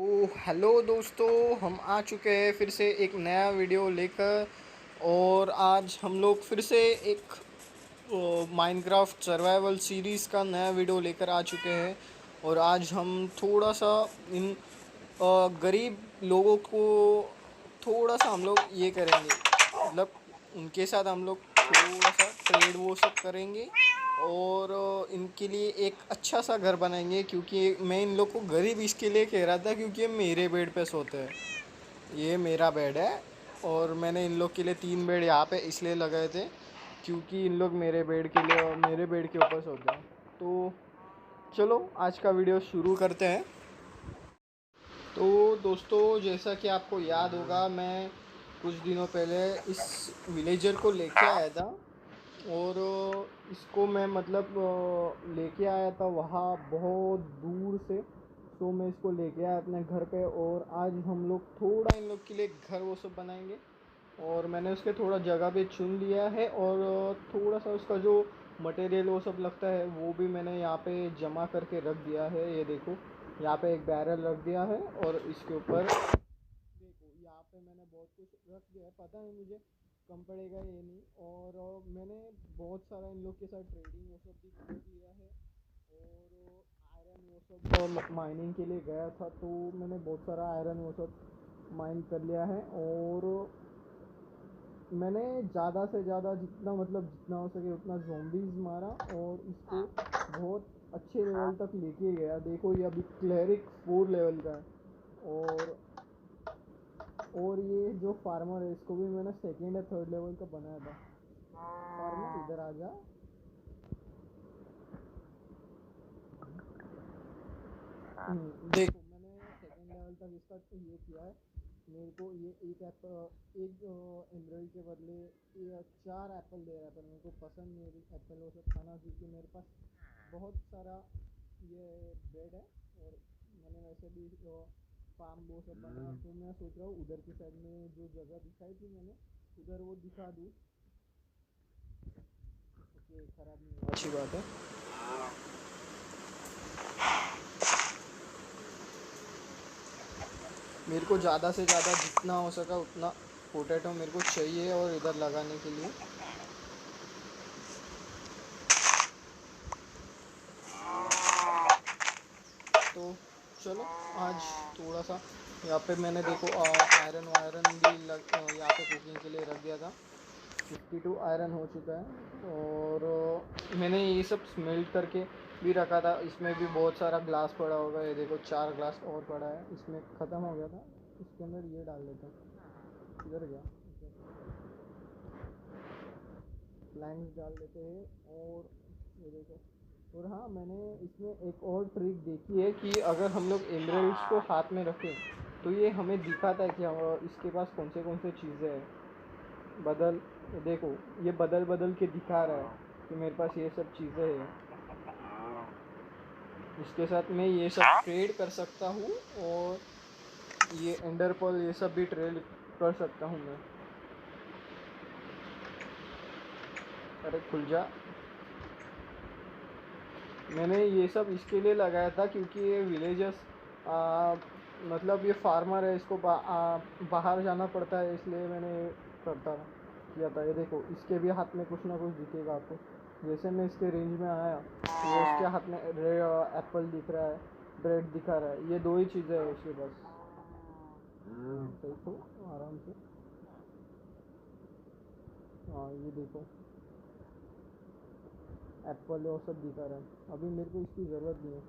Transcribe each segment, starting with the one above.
तो हेलो दोस्तों, हम आ चुके हैं फिर से एक नया वीडियो लेकर। और आज हम लोग फिर से एक माइनक्राफ्ट सर्वाइवल सीरीज़ का नया वीडियो लेकर आ चुके हैं। और आज हम थोड़ा सा इन गरीब लोगों को थोड़ा सा हम लोग ये करेंगे, मतलब उनके साथ हम लोग थोड़ा सा ट्रेड वो सब करेंगे। और इनके लिए एक अच्छा सा घर बनाएंगे, क्योंकि मैं इन लोग को गरीब इसके लिए कह रहा था क्योंकि ये मेरे बेड पे सोते हैं। ये मेरा बेड है और मैंने इन लोग के लिए 3 बेड यहाँ पे इसलिए लगाए थे क्योंकि इन लोग मेरे बेड के लिए और मेरे बेड के ऊपर सोते हैं। तो चलो आज का वीडियो शुरू करते हैं। तो दोस्तों, जैसा कि आपको याद होगा, मैं कुछ दिनों पहले इस विलेजर को लेके आया था। और इसको मैं मतलब लेके आया था वहाँ बहुत दूर से। तो मैं इसको लेके आया अपने घर पे और आज हम लोग थोड़ा इन लोग के लिए घर वो सब बनाएंगे। और मैंने उसके थोड़ा जगह भी चुन लिया है और थोड़ा सा उसका जो मटेरियल वो सब लगता है वो भी मैंने यहाँ पे जमा करके रख दिया है। ये देखो, यहाँ पे एक बैरल रख दिया है और इसके ऊपर देखो यहाँ पे मैंने बहुत कुछ रख दिया है। पता नहीं मुझे कम पड़ेगा ये नहीं। और मैंने बहुत सारा इन लोग के साथ ट्रेडिंग वो सब भी कर लिया है। और आयरन वो सब माइनिंग के लिए गया था तो मैंने बहुत सारा आयरन वो सब माइन कर लिया है। और मैंने ज़्यादा से ज़्यादा जितना मतलब जितना हो सके उतना ज़ॉम्बीज़ मारा और इसको बहुत अच्छे लेवल तक लेके गया। देखो ये अभी क्लैरिक 4 लेवल का है। और ये जो फार्मर है इसको भी मैंने सेकेंड या थर्ड लेवल का बनाया था। फार्मर इधर आ जा। देखो मैंने सेकेंड लेवल तक इसका ये किया है। मेरे को ये एक एमराल्ड के बदले ये 4 एप्पल दे रहा है, पर मेरे को पसंद नहीं है एप्पल वो सब खाना क्योंकि मेरे पास बहुत सारा ये ब्रेड है। और मैंने वैसे भी फार्म वो सब बनाया तो मैं सोच रहा हूँ उधर की साइड में जो जगह दिखाई थी मैंने उधर वो दिखा दूँ। ओके, ख़राब नहीं हुआ, अच्छी बात है। मेरे को ज़्यादा से ज़्यादा जितना हो सका उतना पोटैटो मेरे को चाहिए और इधर लगाने के लिए। तो चलो आज थोड़ा सा यहाँ पे मैंने देखो आयरन वायरन भी यहाँ पे कुकिंग के लिए रख दिया था। 52 आयरन हो चुका है। और मैंने ये सब स्मेल्ट करके भी रखा था। इसमें भी बहुत सारा ग्लास पड़ा होगा। ये देखो 4 ग्लास और पड़ा है, इसमें ख़त्म हो गया था। इसके अंदर ये डाल देते हैं। इधर गया प्लैंक्स डाल देते हैं। और ये देखो। और हाँ, मैंने इसमें एक और ट्रिक देखी है कि अगर हम लोग एमराल्ड्स को हाथ में रखें तो ये हमें दिखाता है कि इसके पास कौन से चीज़ें हैं। बदल देखो, ये बदल बदल के दिखा रहा है कि मेरे पास ये सब चीज़ें हैं। इसके साथ मैं ये सब ट्रेड कर सकता हूँ। और ये एंडर पर्ल ये सब भी ट्रेड कर सकता हूँ मैं। अरे खुल जा। मैंने ये सब इसके लिए लगाया था क्योंकि ये विलेजर्स मतलब ये फार्मर है, इसको बाहर जाना पड़ता है, इसलिए मैंने करता किया था। ये देखो इसके भी हाथ में कुछ ना कुछ दिखेगा आपको। जैसे मैं इसके रेंज में आया तो उसके हाथ में एप्पल दिख रहा है, ब्रेड दिखा रहा है। ये दो ही चीज़ें हैं उसके पास। देखो आराम से। हाँ ये देखो एप्पल और सब दिखा रहा है। अभी मेरे को इसकी ज़रूरत नहीं है।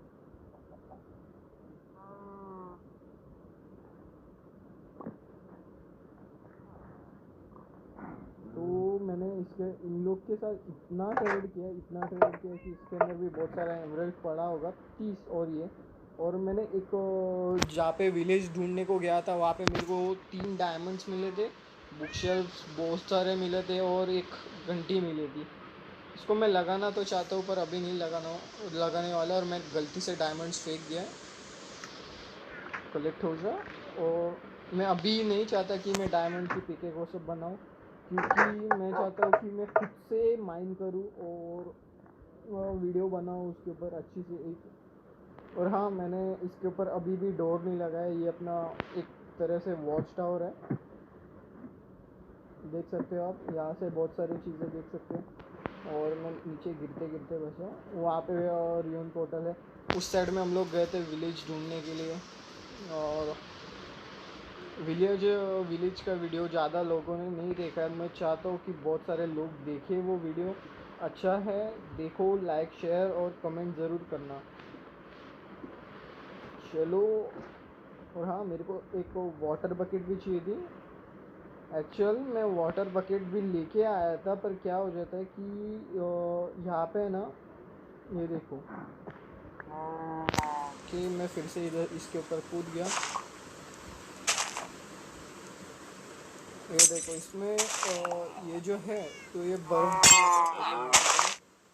तो मैंने इसके इन लोग के साथ इतना ट्रेड किया कि इसके अंदर भी बहुत सारा एमराल्ड पड़ा होगा 30। और मैंने एक जहाँ पे विलेज ढूंढने को गया था वहाँ पे मेरे को 3 डायमंड्स मिले थे, बुक शेल्फ्स बहुत सारे मिले थे और एक घंटी मिली थी। इसको मैं लगाना तो चाहता हूँ पर अभी नहीं लगाने वाला। और मैं गलती से डायमंड्स फेंक दिया। कलेक्ट हो जा। और मैं अभी नहीं चाहता कि मैं डायमंड की पिके वो सब बनाऊँ, क्योंकि मैं चाहता हूँ कि मैं खुद से माइन करूँ और वीडियो बनाऊँ उसके ऊपर अच्छी से एक। और हाँ, मैंने इसके ऊपर अभी भी डोर नहीं लगाया, ये अपना एक तरह से वॉच टावर है। देख सकते हो आप, यहाँ से बहुत सारी चीज़ें देख सकते हो। और मैं नीचे गिरते गिरते बचा, वहाँ पे रियून पोर्टल है। उस साइड में हम लोग गए थे विलेज ढूंढने के लिए। और विलेज विलेज का वीडियो ज़्यादा लोगों ने नहीं देखा है, मैं चाहता हूँ कि बहुत सारे लोग देखें वो वीडियो। अच्छा है, देखो, लाइक शेयर और कमेंट ज़रूर करना। चलो। और हाँ, मेरे को एक वाटर बकेट भी चाहिए थी। एक्चुअल मैं वाटर बकेट भी लेके आया था, पर क्या हो जाता है कि यहाँ पे ना, ये देखो कि मैं फिर से इधर इसके ऊपर कूद गया। ये देखो, इसमें ये जो है, तो ये बर्फ़,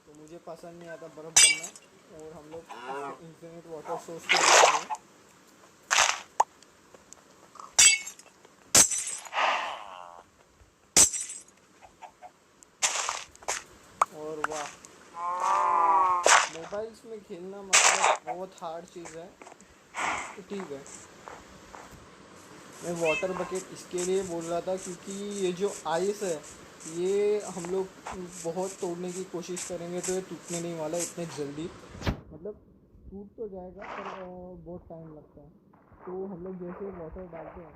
तो मुझे पसंद नहीं आता बर्फ़ बनना। और हम लोग इंफिनिट वाटर सोर्स पे जाएंगे। और वाह, मोबाइल्स में खेलना मतलब बहुत हार्ड चीज़ है। ठीक है, मैं वाटर बकेट इसके लिए बोल रहा था क्योंकि ये जो आइस है, ये हम लोग बहुत तोड़ने की कोशिश करेंगे तो ये टूटने नहीं वाला इतने जल्दी। मतलब टूट तो जाएगा, पर बहुत टाइम लगता है। तो हम लोग जैसे वाटर डालते हैं,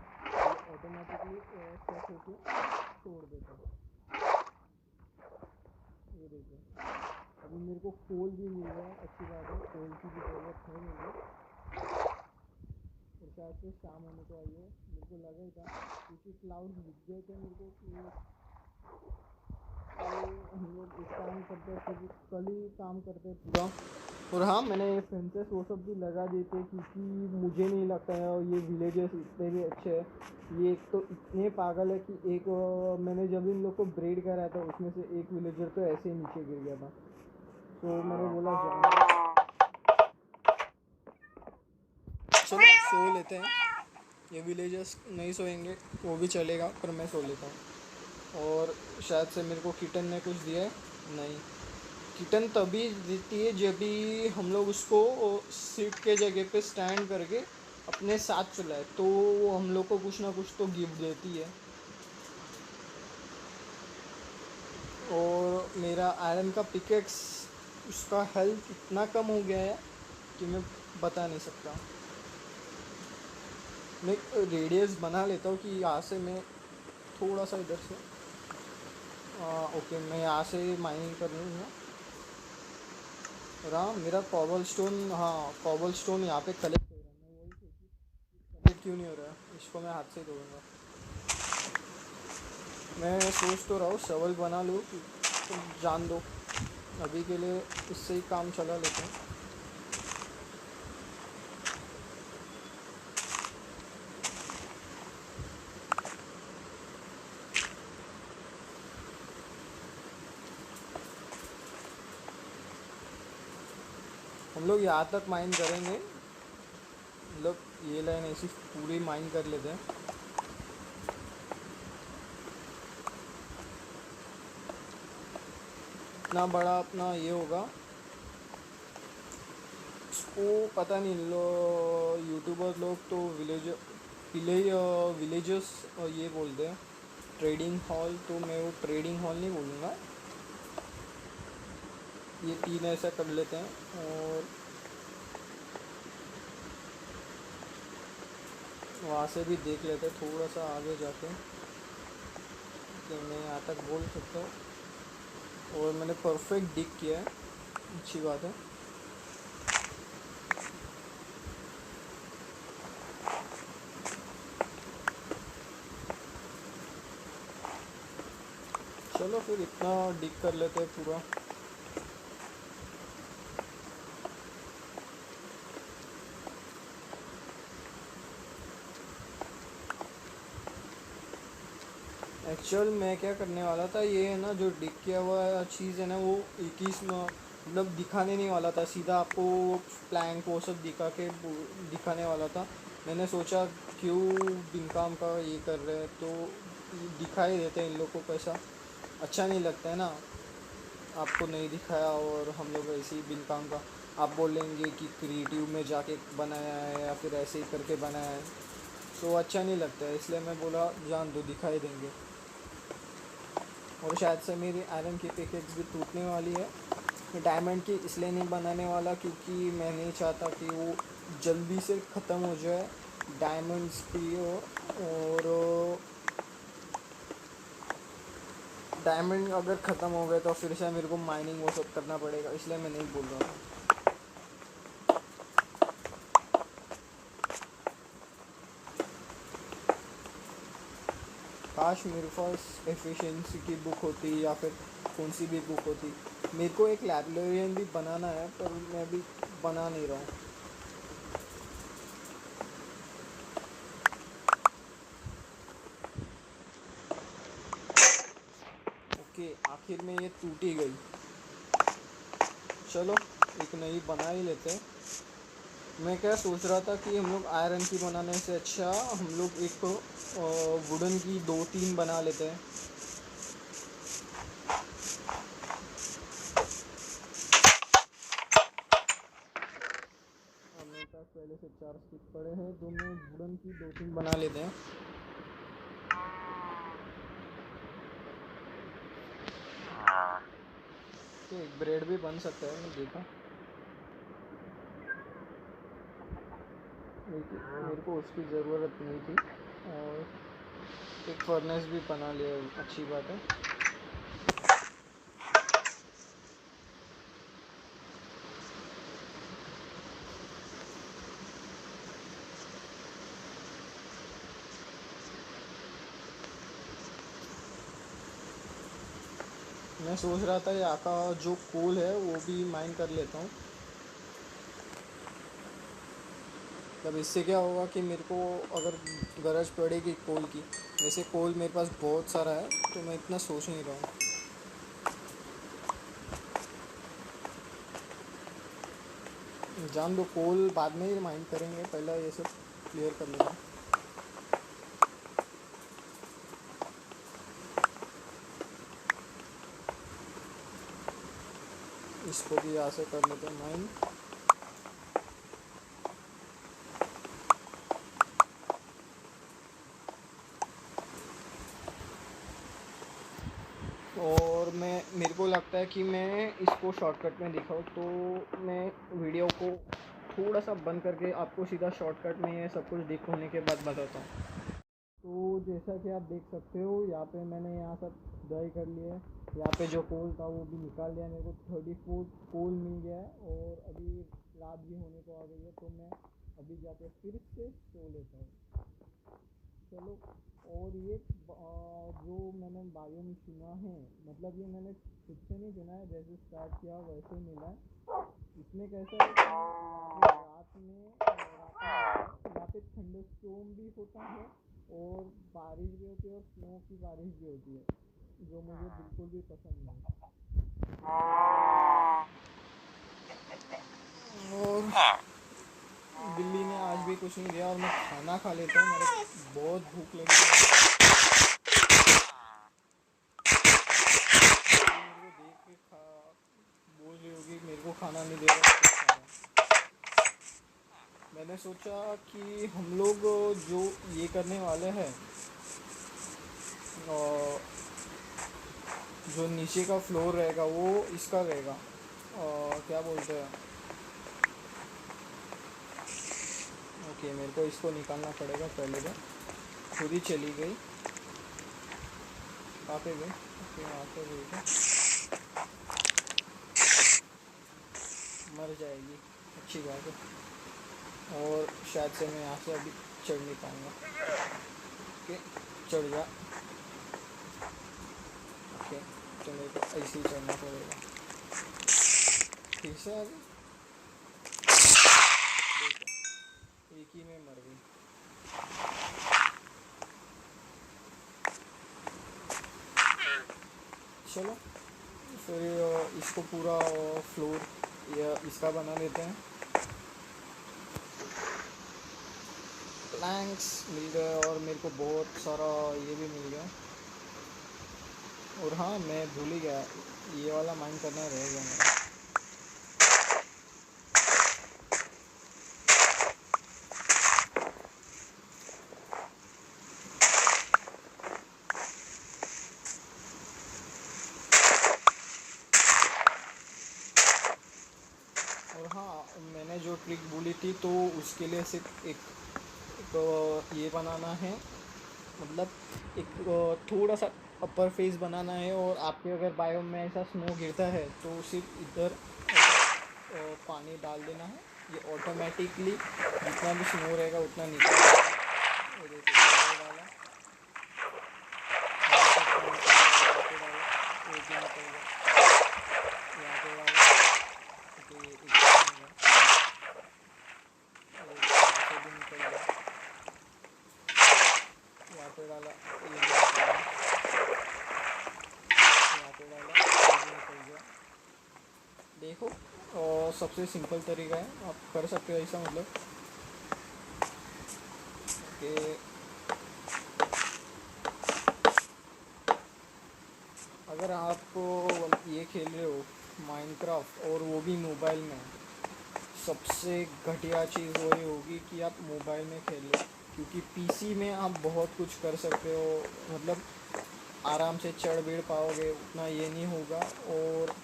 ऑटोमेटिकली सेट होके तोड़ देते हैं। ये देखिए, अभी मेरे को कोल भी मिल रहा है, अच्छी बात है, कोल की भी ज़रूरत है मुझे। और शायद से शाम होने को आई है, मेरे को लगा ही था क्योंकि क्लाउड दिख गए थे मेरे को कि हम लोग एक काम करते हैं, फिर कल ही काम करते हैं पूरा। और हाँ, मैंने ये फेंसेस वो सब भी लगा दिए थे क्योंकि मुझे नहीं लगता है ये विलेजेस इतने भी अच्छे हैं। ये एक तो इतने पागल है कि एक मैंने जब इन लोग को ब्रेड कराया था, उसमें से एक विलेजर तो ऐसे ही नीचे गिर गया था। तो मैंने बोला जाऊँगा, चलो सो लेते हैं। ये विलेजर्स नहीं सोएंगे वो भी चलेगा, पर मैं सो लेता हूँ। और शायद से मेरे को किटन ने कुछ दिया है। नहीं, किटन तभी देती है जब भी हम लोग उसको सीट के जगह पे स्टैंड करके अपने साथ चलाए, तो वो हम लोग को कुछ ना कुछ तो गिफ्ट देती है। और मेरा आयरन का पिकेक्स, उसका हेल्थ इतना कम हो गया है कि मैं बता नहीं सकता। मैं रेडियस बना लेता हूँ कि यहाँ से मैं थोड़ा सा इधर से, ओके, मैं यहाँ से माइनिंग कर लूँगा। राम, मेरा कॉबल स्टोन, हाँ कॉबल स्टोन यहाँ पे कलेक्ट हो रहा है। मैं वही सोची कलेक्ट क्यों नहीं हो रहा है, इसको मैं हाथ से ही तोड़ूंगा। मैं सोच तो रहा हूँ शवल बना लूँ, तो जान दो, अभी के लिए इससे ही काम चला लेते हैं। हम लोग यहाँ तक माइन करेंगे, मतलब ये लाइन ऐसी पूरी माइन कर लेते हैं। इतना बड़ा अपना ये होगा, इसको पता नहीं, यूट्यूबर लोग तो विलेजर्स ये बोलते हैं ट्रेडिंग हॉल, तो मैं वो ट्रेडिंग हॉल नहीं बोलूँगा। ये 3 ऐसा कर लेते हैं। और वहाँ से भी देख लेते हैं थोड़ा सा आगे जाके कि मैं यहाँ तक बोल सकता हूँ। और मैंने परफेक्ट डिग किया है, अच्छी बात है। चलो फिर इतना डिग कर लेते हैं पूरा। एक्चुअल मैं क्या करने वाला था, ये है ना जो डिग किया हुआ चीज़ है ना, वो 21 में मतलब दिखाने नहीं वाला था, सीधा आपको प्लैंक वो सब दिखाने वाला था। मैंने सोचा क्यों बिन काम का ये कर रहे हैं, तो दिखाई देते हैं इन लोग को, पैसा अच्छा नहीं लगता है ना, आपको नहीं दिखाया और हम लोग ऐसे ही बिन काम का। आप बोलेंगे कि क्रिएटिव में जाके बनाया है या फिर ऐसे ही करके बनाया है, तो अच्छा नहीं लगता है, इसलिए मैं बोला जान दो, दिखाई देंगे। और शायद से मेरी आयरन की पिकेक्स भी टूटने वाली है। मैं डायमंड की इसलिए नहीं बनाने वाला क्योंकि मैं नहीं चाहता कि वो जल्दी से ख़त्म हो जाए डायमंड्स की। और डायमंड अगर ख़त्म हो गए तो फिर से मेरे को माइनिंग वो सब करना पड़ेगा, इसलिए मैं नहीं बोल रहा था। काश मेरे पास एफिशिएंसी की बुक होती या फिर कौन सी भी बुक होती। मेरे को एक लाइब्रेरियन भी बनाना है पर मैं भी बना नहीं रहा हूँ। ओके, आखिर में ये टूट ही गई। चलो एक नई बना ही लेते हैं। मैं क्या सोच रहा था कि हम लोग आयरन की बनाने से अच्छा हम लोग एक वुडन की दो तीन बना लेते हैं। मेरे पास पहले से 4 स्टिक पड़े हैं, दोनों वुडन की दो तीन बना लेते हैं। तो एक ब्रेड भी बन सकता है, मैं देखा। मेरे को उसकी ज़रूरत नहीं थी। और एक फर्नेस भी बना लिया, अच्छी बात है। मैं सोच रहा था यहाँ का जो कोल है वो भी माइन कर लेता हूँ। तब इससे क्या होगा कि मेरे को अगर गरज पड़ेगी कोल की, वैसे कोल मेरे पास बहुत सारा है तो मैं इतना सोच नहीं रहा हूँ। जान दो, कोल बाद में ही माइंड करेंगे, पहले ये सब क्लियर कर लेना। इसको भी यहाँ से कर लेते हैं माइंड। और मेरे को लगता है कि मैं इसको शॉर्टकट में दिखाऊँ, तो मैं वीडियो को थोड़ा सा बंद करके आपको सीधा शॉर्टकट में ये सब कुछ दिखाने के बाद बताता हूँ। तो जैसा कि आप देख सकते हो, यहाँ पे मैंने यहाँ सब खुदाई कर लिया है। यहाँ पे जो कोल था वो भी निकाल लिया, मेरे को 34 कोल मिल गया है। और अभी रात भी होने को आ गई है, तो मैं अभी जाके फिर से सो लेता हूँ। चलो। और ये जो मैंने बायोम चुना है, मतलब ये मैंने खुद से नहीं चुना है, जैसे स्टार्ट किया वैसे मिला है। इसमें कैसा है कि यहाँ पे थंडर स्टॉर्म भी होता है और बारिश भी होती है और स्नो की बारिश भी होती है, जो मुझे बिल्कुल भी पसंद नहीं। और बिल्ली ने आज भी कुछ नहीं दिया और मैं खाना खा लेता हूँ, मेरे बहुत भूख लगी है। मेरे को देख के बोल रही होगी मेरे को खाना नहीं दे रहा। मैंने सोचा कि हम लोग जो ये करने वाले हैं, जो नीचे का फ्लोर रहेगा वो इसका रहेगा, क्या बोलते हैं। ओके, मेरे को इसको निकालना पड़ेगा पहले। तो खुद ही चली गई, कहाँ पे गई? ओके, वहाँ पे गई है, मर जाएगी, अच्छी बात है। और शायद से मैं यहाँ से अभी चढ़ नहीं पाऊँगा। ओके, चढ़ जा। ओके, तो मेरे को ऐसे ही चढ़ना पड़ेगा ठीक से। अभी देखो, एक ही में मर गई। चलो फिर इसको पूरा फ्लोर या इसका बना लेते हैं। प्लैंक्स मिल गए और मेरे को बहुत सारा ये भी मिल गया। और हाँ, मैं भूल ही गया, ये वाला माइंड करना रह गया मेरा। ट्रिक बोली थी, तो उसके लिए सिर्फ ये बनाना है, मतलब थोड़ा सा अपर फेस बनाना है। और आपके अगर बायो में ऐसा स्नो गिरता है तो सिर्फ इधर पानी डाल देना है, ये ऑटोमेटिकली जितना भी स्नो रहेगा उतना निकल जाएगा। ये देखो इधर डाला, यहाँ पे कम कर दिया, यहाँ पे डाला, एक ही निकल गया, यहाँ पे डाला, ओके ये एक नहीं गया, एक यहाँ से भी निकल गया, यहाँ पे डाला ये भी निकल गया, यहाँ पे डाला ये भी निकल गया। देखो, और सबसे सिंपल तरीका है, आप कर सकते हो ऐसा, मतलब कि अगर आप ये खेल रहे हो माइनक्राफ्ट और वो भी मोबाइल में, सबसे घटिया चीज़ वो ये होगी कि आप मोबाइल में खेल लो, क्योंकि पीसी में आप बहुत कुछ कर सकते हो, मतलब आराम से चढ़ बढ़ पाओगे, उतना ये नहीं होगा। और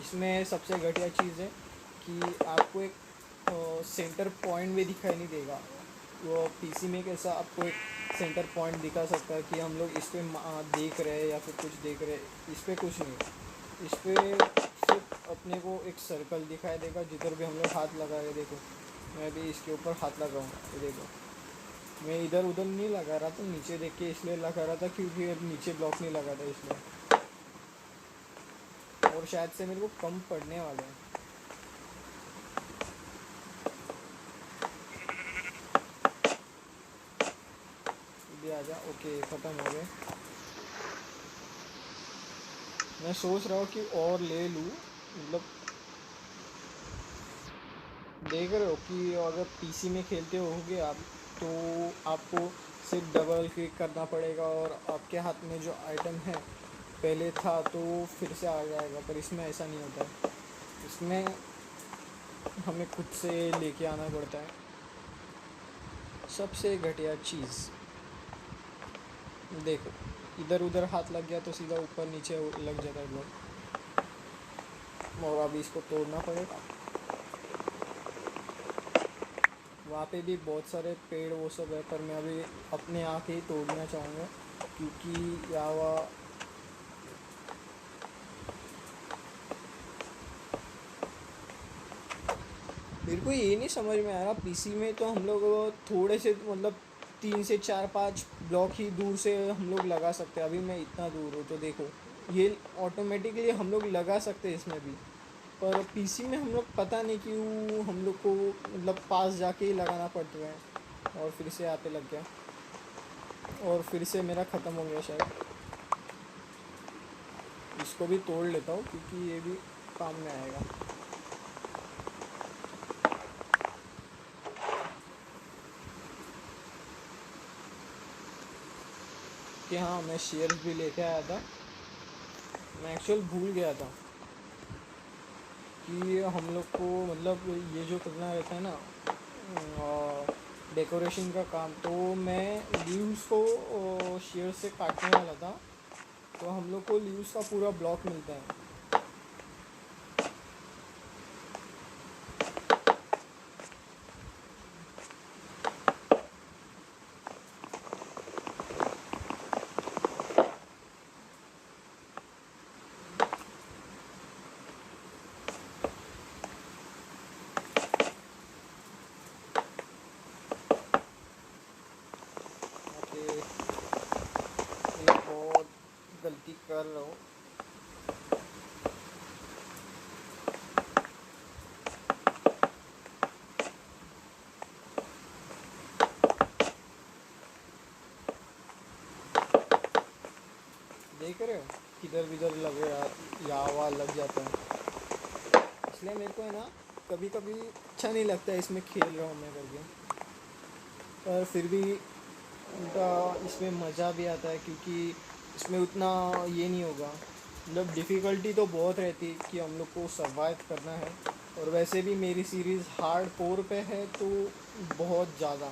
इसमें सबसे घटिया चीज़ है कि आपको एक सेंटर पॉइंट भी दिखाई नहीं देगा। वो पीसी में कैसा आपको एक सेंटर पॉइंट दिखा सकता है कि हम लोग इस पे देख रहे हैं या फिर कुछ देख रहे हैं, इस पे कुछ नहीं। इस पे सिर्फ अपने को एक सर्कल दिखाई देगा, जिधर भी हम लोग हाथ लगा रहे। देखो मैं भी इसके ऊपर हाथ लगाऊंगा, ये देखो मैं इधर उधर नहीं लगा रहा था, नीचे देख के इसलिए लगा रहा था क्योंकि नीचे ब्लॉक नहीं लगा था इसलिए, और शायद से मेरे को कम पड़ने वाले हैं। भी आ जा, ओके ख़त्म हो गए। मैं सोच रहा हूँ कि और ले लूँ, मतलब देख रहे हो कि अगर पीसी में खेलते होगे आप, तो आपको सिर्फ डबल क्लिक करना पड़ेगा और आपके हाथ में जो आइटम है पहले था तो फिर से आ जाएगा, पर इसमें ऐसा नहीं होता है। इसमें हमें खुद से लेके आना पड़ता है। सबसे घटिया चीज़ देखो, इधर उधर हाथ लग गया तो सीधा ऊपर नीचे लग जाता है ब्लॉक, और अभी इसको तोड़ना पड़ेगा। वहाँ पे भी बहुत सारे पेड़ वो सब है, पर मैं अभी अपने आके ही तोड़ना चाहूँगा, क्योंकि यावा मेरे को ये नहीं समझ में आ रहा, पीसी में तो हम लोग थोड़े से, मतलब 3 से 4 5 ब्लॉक ही दूर से हम लोग लगा सकते हैं। अभी मैं इतना दूर हूँ तो देखो ये ऑटोमेटिकली हम लोग लगा सकते हैं इसमें भी, पर पीसी में हम लोग पता नहीं क्यों हम लोग को मतलब पास जाके ही लगाना पड़ता है। और फिर से आते लग गया, और फिर से मेरा ख़त्म हो गया शायद। इसको भी तोड़ लेता हूँ क्योंकि ये भी काम में आएगा। कि हाँ, मैं शेयर्स भी लेके आया था। मैं एक्चुअल भूल गया था कि हम लोग को मतलब ये जो करना रहता है ना, डेकोरेशन का काम, तो मैं लीव्स को शेयर से काटने वाला था, तो हम लोग को लीव्स का पूरा ब्लॉक मिलता है। ओके, मैं बहुत गलती कर रहा हूँ। देख रहे हो किधर विधर लगे या वहाँ लग जाता है, इसलिए मेरे को है ना कभी कभी अच्छा नहीं लगता है इसमें खेल रहा हूँ मैं करके, पर फिर भी उनका इसमें मज़ा भी आता है, क्योंकि इसमें उतना ये नहीं होगा, मतलब डिफ़िकल्टी तो बहुत रहती है कि हम लोग को सर्वाइव करना है। और वैसे भी मेरी सीरीज़ हार्ड कोर पे है तो बहुत ज़्यादा।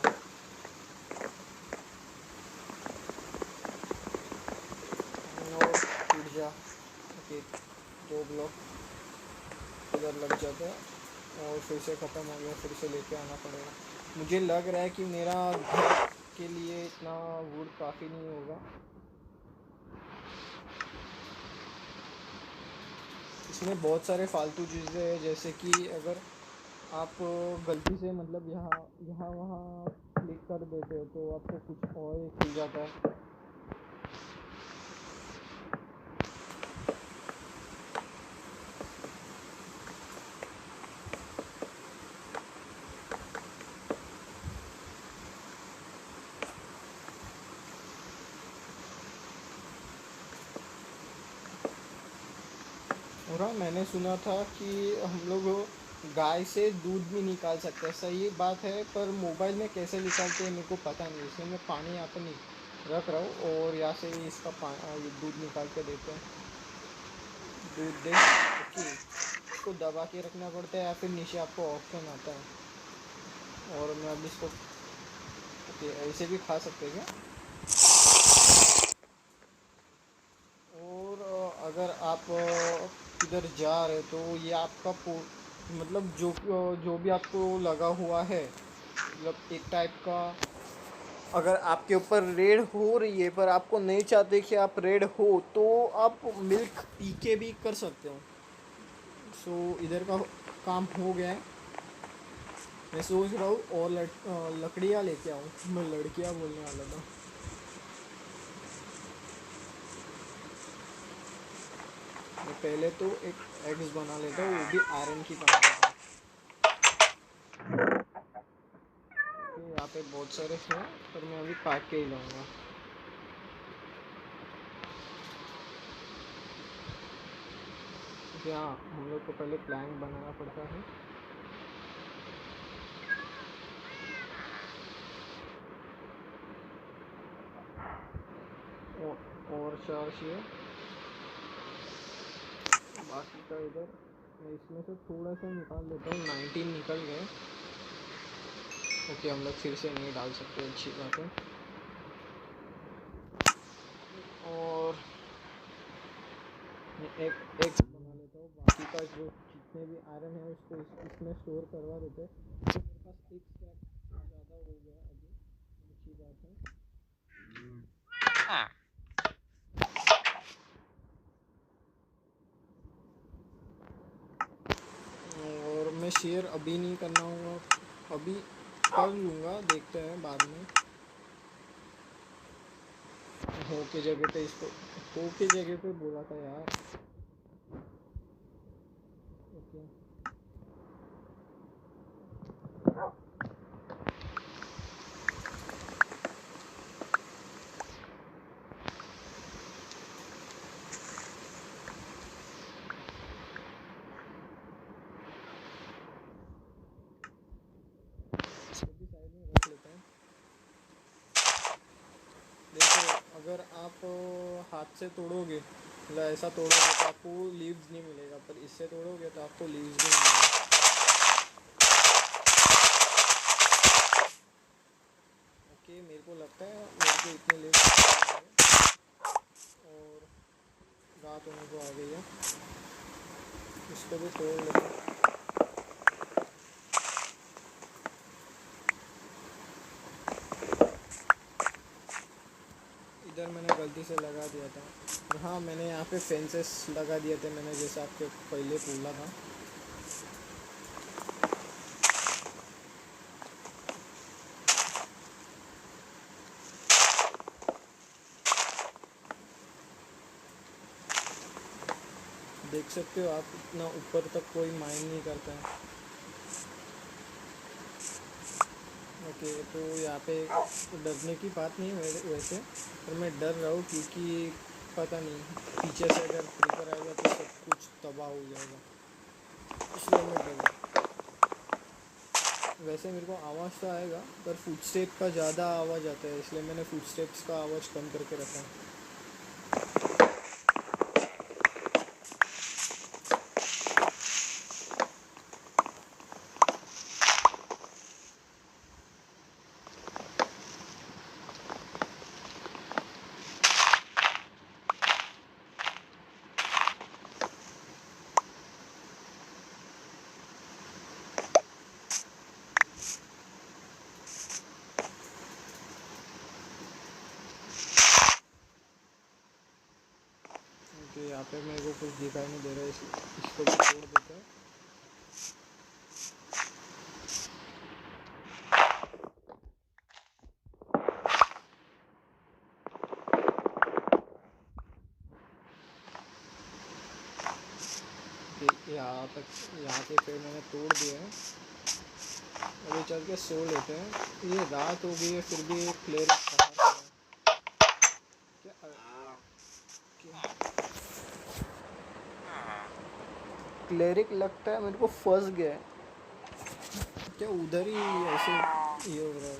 और टूट जा, ओके 2 ब्लॉक इधर लग जाता है, और फिर से ख़त्म हो गया, फिर से लेके आना पड़ेगा। मुझे लग रहा है कि मेरा घर के लिए इतना वुड काफ़ी नहीं होगा। इसमें बहुत सारे फालतू चीज़ें हैं, जैसे कि अगर आप गलती से मतलब यहाँ यहाँ वहाँ क्लिक कर देते हो तो आपको कुछ और ही खुल जाता है। और हाँ, मैंने सुना था कि हम लोग गाय से दूध भी निकाल सकते हैं। सही बात है, पर मोबाइल में कैसे निकालते हैं मेरे को पता नहीं, इसलिए मैं पानी यहाँ पे नहीं रख रहा हूँ और यहाँ से ही इसका ये दूध निकाल के देते हैं। दूध दे ओके, इसको दबा के रखना पड़ता है या फिर नीचे आपको ऑप्शन आता है। और मैं अभी इसको ओके ऐसे भी खा सकते हैं क्या? और अगर आप इधर जा रहे तो ये आपका मतलब जो भी आपको लगा हुआ है, मतलब एक टाइप का, अगर आपके ऊपर रेड हो रही है पर आपको नहीं चाहते कि आप रेड हो, तो आप मिल्क पी के भी कर सकते हो। सो इधर का काम हो गया है। मैं सोच रहा हूँ और लकड़ियाँ लेके आऊँ। मैं लड़कियाँ बोलने वाला था। मैं पहले तो एक एग्स बना लेता हूँ, वो भी आयरन की बना लेता हूँ। यहाँ पे बहुत सारे हैं, पर मैं अभी काट के ही लाऊंगा। हाँ, हम लोग को पहले प्लान बनाना पड़ता है। और चाहिए बाकी का इधर मैं इसमें से थोड़ा सा निकाल लेता हूँ। 19 निकल गए। ओके, हम लोग फिर से नहीं डाल सकते, अच्छी बात है। और मैं एक बना लेता हूँ, बाकी का जो जितने भी आयरन है उसको इसमें स्टोर करवा देते हैं। तो मेरे पास एक स्टैक ज़्यादा हो गया अभी, अच्छी बात है। और मैं शेयर अभी नहीं करना होगा, अभी कर लूँगा, देखते हैं बाद में। हो के जगह पे इसको हो के जगह पे बोला था यार। ओके, इसको भी साइड में रख लेते हैं। देखो, अगर आप हाथ से तोड़ोगे, मतलब ऐसा तोड़ोगे तो आपको लीव्स नहीं मिलेगा, पर इससे तोड़ोगे तो आपको लीव्स भी मिलेगा। ओके, मेरे को लगता है मेरे को इतने लीव्स और रात होने को आ गई है। इसको भी तोड़ लेते हैं। इधर मैंने गलती से लगा दिया था। हाँ, मैंने यहाँ पे फेंसेस लगा दिए थे, मैंने जैसे आपके पहले बोला था। देख सकते हो आप, इतना ऊपर तक कोई माइंड नहीं करता है। ओके, तो यहाँ पे डरने की बात नहीं है वैसे, पर मैं डर रहा हूँ क्योंकि पता नहीं पीछे से अगर क्रीपर आएगा तो सब कुछ तबाह हो जाएगा, इसलिए मैं डर रहा हूँ। वैसे मेरे को आवाज़ तो आएगा, पर फुटस्टेप का ज़्यादा आवाज़ आता है, इसलिए मैंने फुटस्टेप्स का आवाज़ कम करके रखा है। यहाँ पे मेरे को कुछ दिखाई नहीं दे रहा है, इसको भी तोड़ देते हैं। यहाँ से फिर मैंने तोड़ दिया है। अभी चल के सो लेते हैं। ये रात हो गई है फिर भी क्लियर क्लेरिक लगता है मेरे को फंस गया है क्या उधर ही ऐसे ये हो रहा है।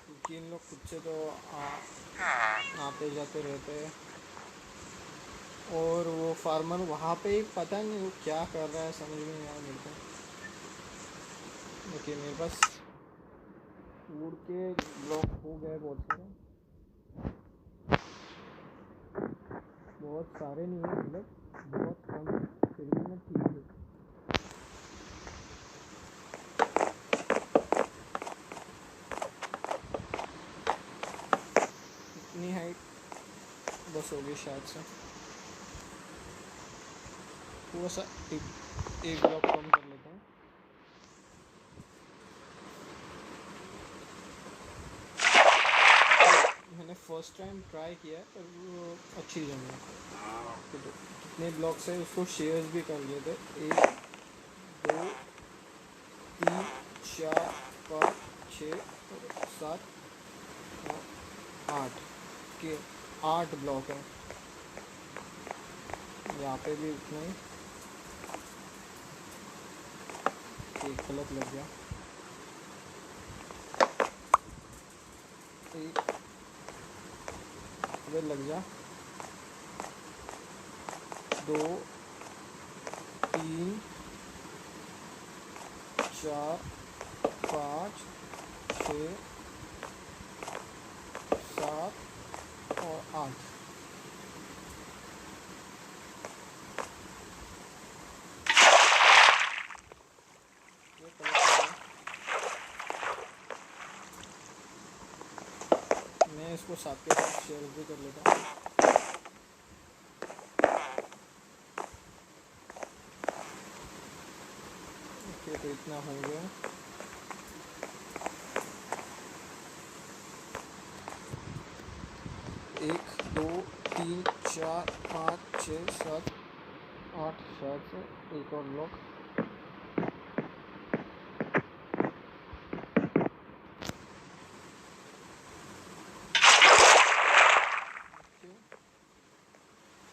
क्योंकि इन लोग खुद से तो आते जाते रहते हैं और वो फार्मर वहाँ पे ही पता नहीं वो क्या कर रहा है, समझ में नहीं आया मेरे को। देखिए मेरे पास वुड के ब्लॉक हो गए बहुत सारे नहीं है, मतलब बहुत कम है, फिर भी मैं ठीक है। इतनी हाइट बस होगी शायद से, थोड़ा सा एक ब्लॉक कम कर लेता हूँ। मैंने फर्स्ट टाइम ट्राई किया पर वो अच्छी जमी तो कितने ब्लॉक्स है उसको शेयर्स भी कर लिए थे। 1 2 3 4 5 6 7 8 के 8 ब्लॉक है। यहाँ पे भी उतना ही, एक गलत लग गया। एक अबे लग जा। 2 3 4 5 6 7 और 8। मैं इसको साथ के साथ शेयर भी कर लेता हूँ। ओके तो इतना हो गया। एक 2 3 4 5 6 7 8 शायद से एक और ब्लॉक।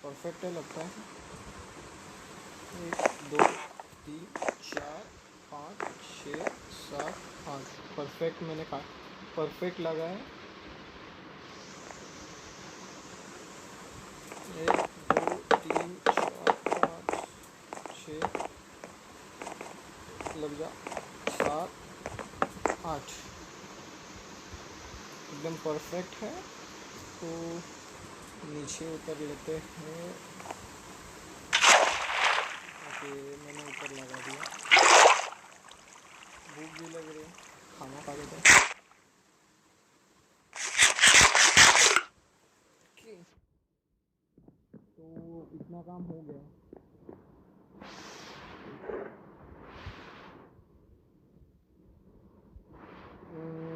परफेक्ट है लगता है। 1 2 3 4 5 6 7 8 परफेक्ट मैंने कहा परफेक्ट लगा है। 1 2 3 4 5 6 लग जा 7 8 एकदम परफेक्ट है। तो नीचे उतर लेते हैं। ओके मैंने ऊपर लगा दिया। भूख भी लग रही है, खाना खा लेते हैं। तो इतना काम हो गया।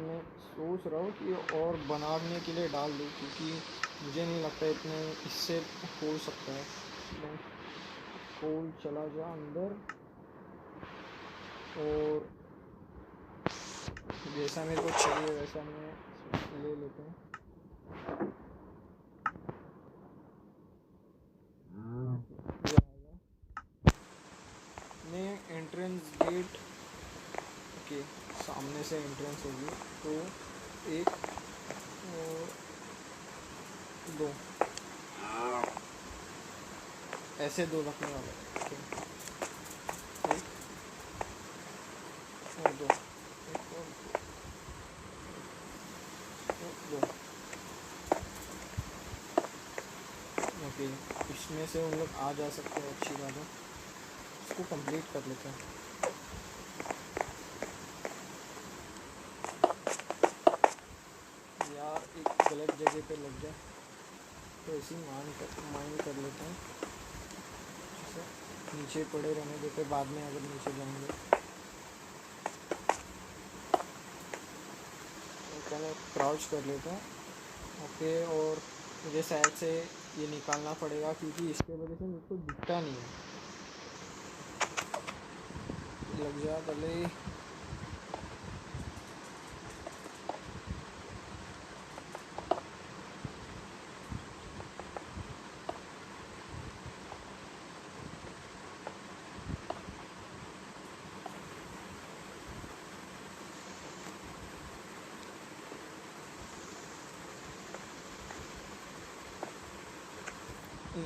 मैं सोच रहा हूँ कि और बनाने के लिए डाल दूँ क्योंकि मुझे नहीं लगता इतने इससे हो सकता है। कोल चला जा अंदर और जैसा मेरे को चाहिए वैसा मैं ले लेते हैं। मैं एंट्रेंस गेट के सामने से एंट्रेंस होगी तो 1 और 2 ऐसे 2 रखने वाले। ओके 1 और 2 1 और 2। ओके इसमें से उन लोग आ जा सकते हैं, अच्छी बात है। इसको कंप्लीट कर लेते हैं। गलत जगह पे लग जाए तो ऐसे ही माइन कर लेते हैं। नीचे पड़े रहने देते, बाद में अगर नीचे जाएंगे तो पहले क्राउच कर लेते हैं। ओके, और मुझे साइड से ये निकालना पड़ेगा क्योंकि इसके वजह से मुझको दिखता नहीं है। लग जा पहले।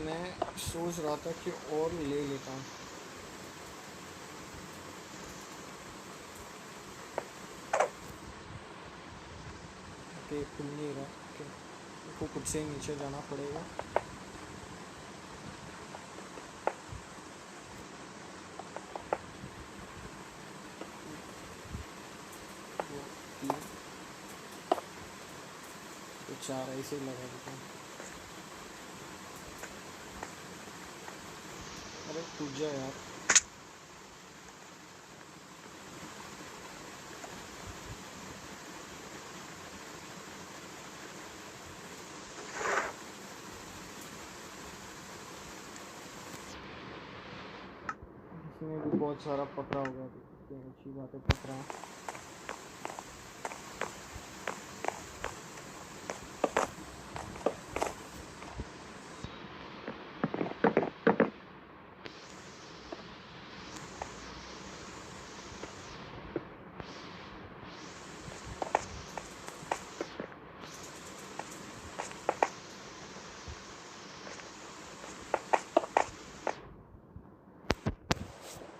मैं सोच रहा था कि और ले लेता हूँ। ओके, खुल नहीं रहा। ओके, को खुद से नीचे जाना पड़ेगा। दो, तीन, तो चार ऐसे ही लगा देता हूँ। अरे टूट जा यार। इसमें भी बहुत सारा पकड़ा होगा, तो अच्छी बात है पकड़ा।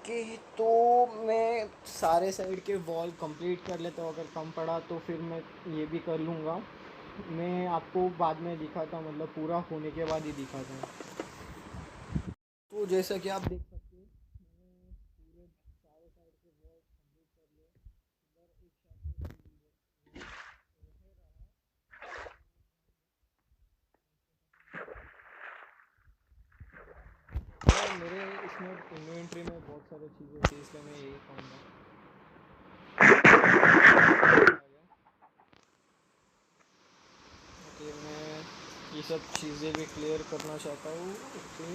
ओके, तो मैं सारे साइड के वॉल कंप्लीट कर लेता हूँ। अगर कम पड़ा तो फिर मैं ये भी कर लूँगा। मैं आपको बाद में दिखाता हूँ, मतलब पूरा होने के बाद ही दिखाता हूँ। तो जैसा कि आप देख सकते हो, मैंने पूरे सारे साइड के वॉल कंप्लीट कर लिए। इधर एक साइड और मेरे इसमें इन्वेंट्री में बहुत सारी चीज़ें थी, इसलिए मैं यही कहूँगा। ओके, मैं ये सब चीज़ें भी क्लियर करना चाहता हूँ। ओके,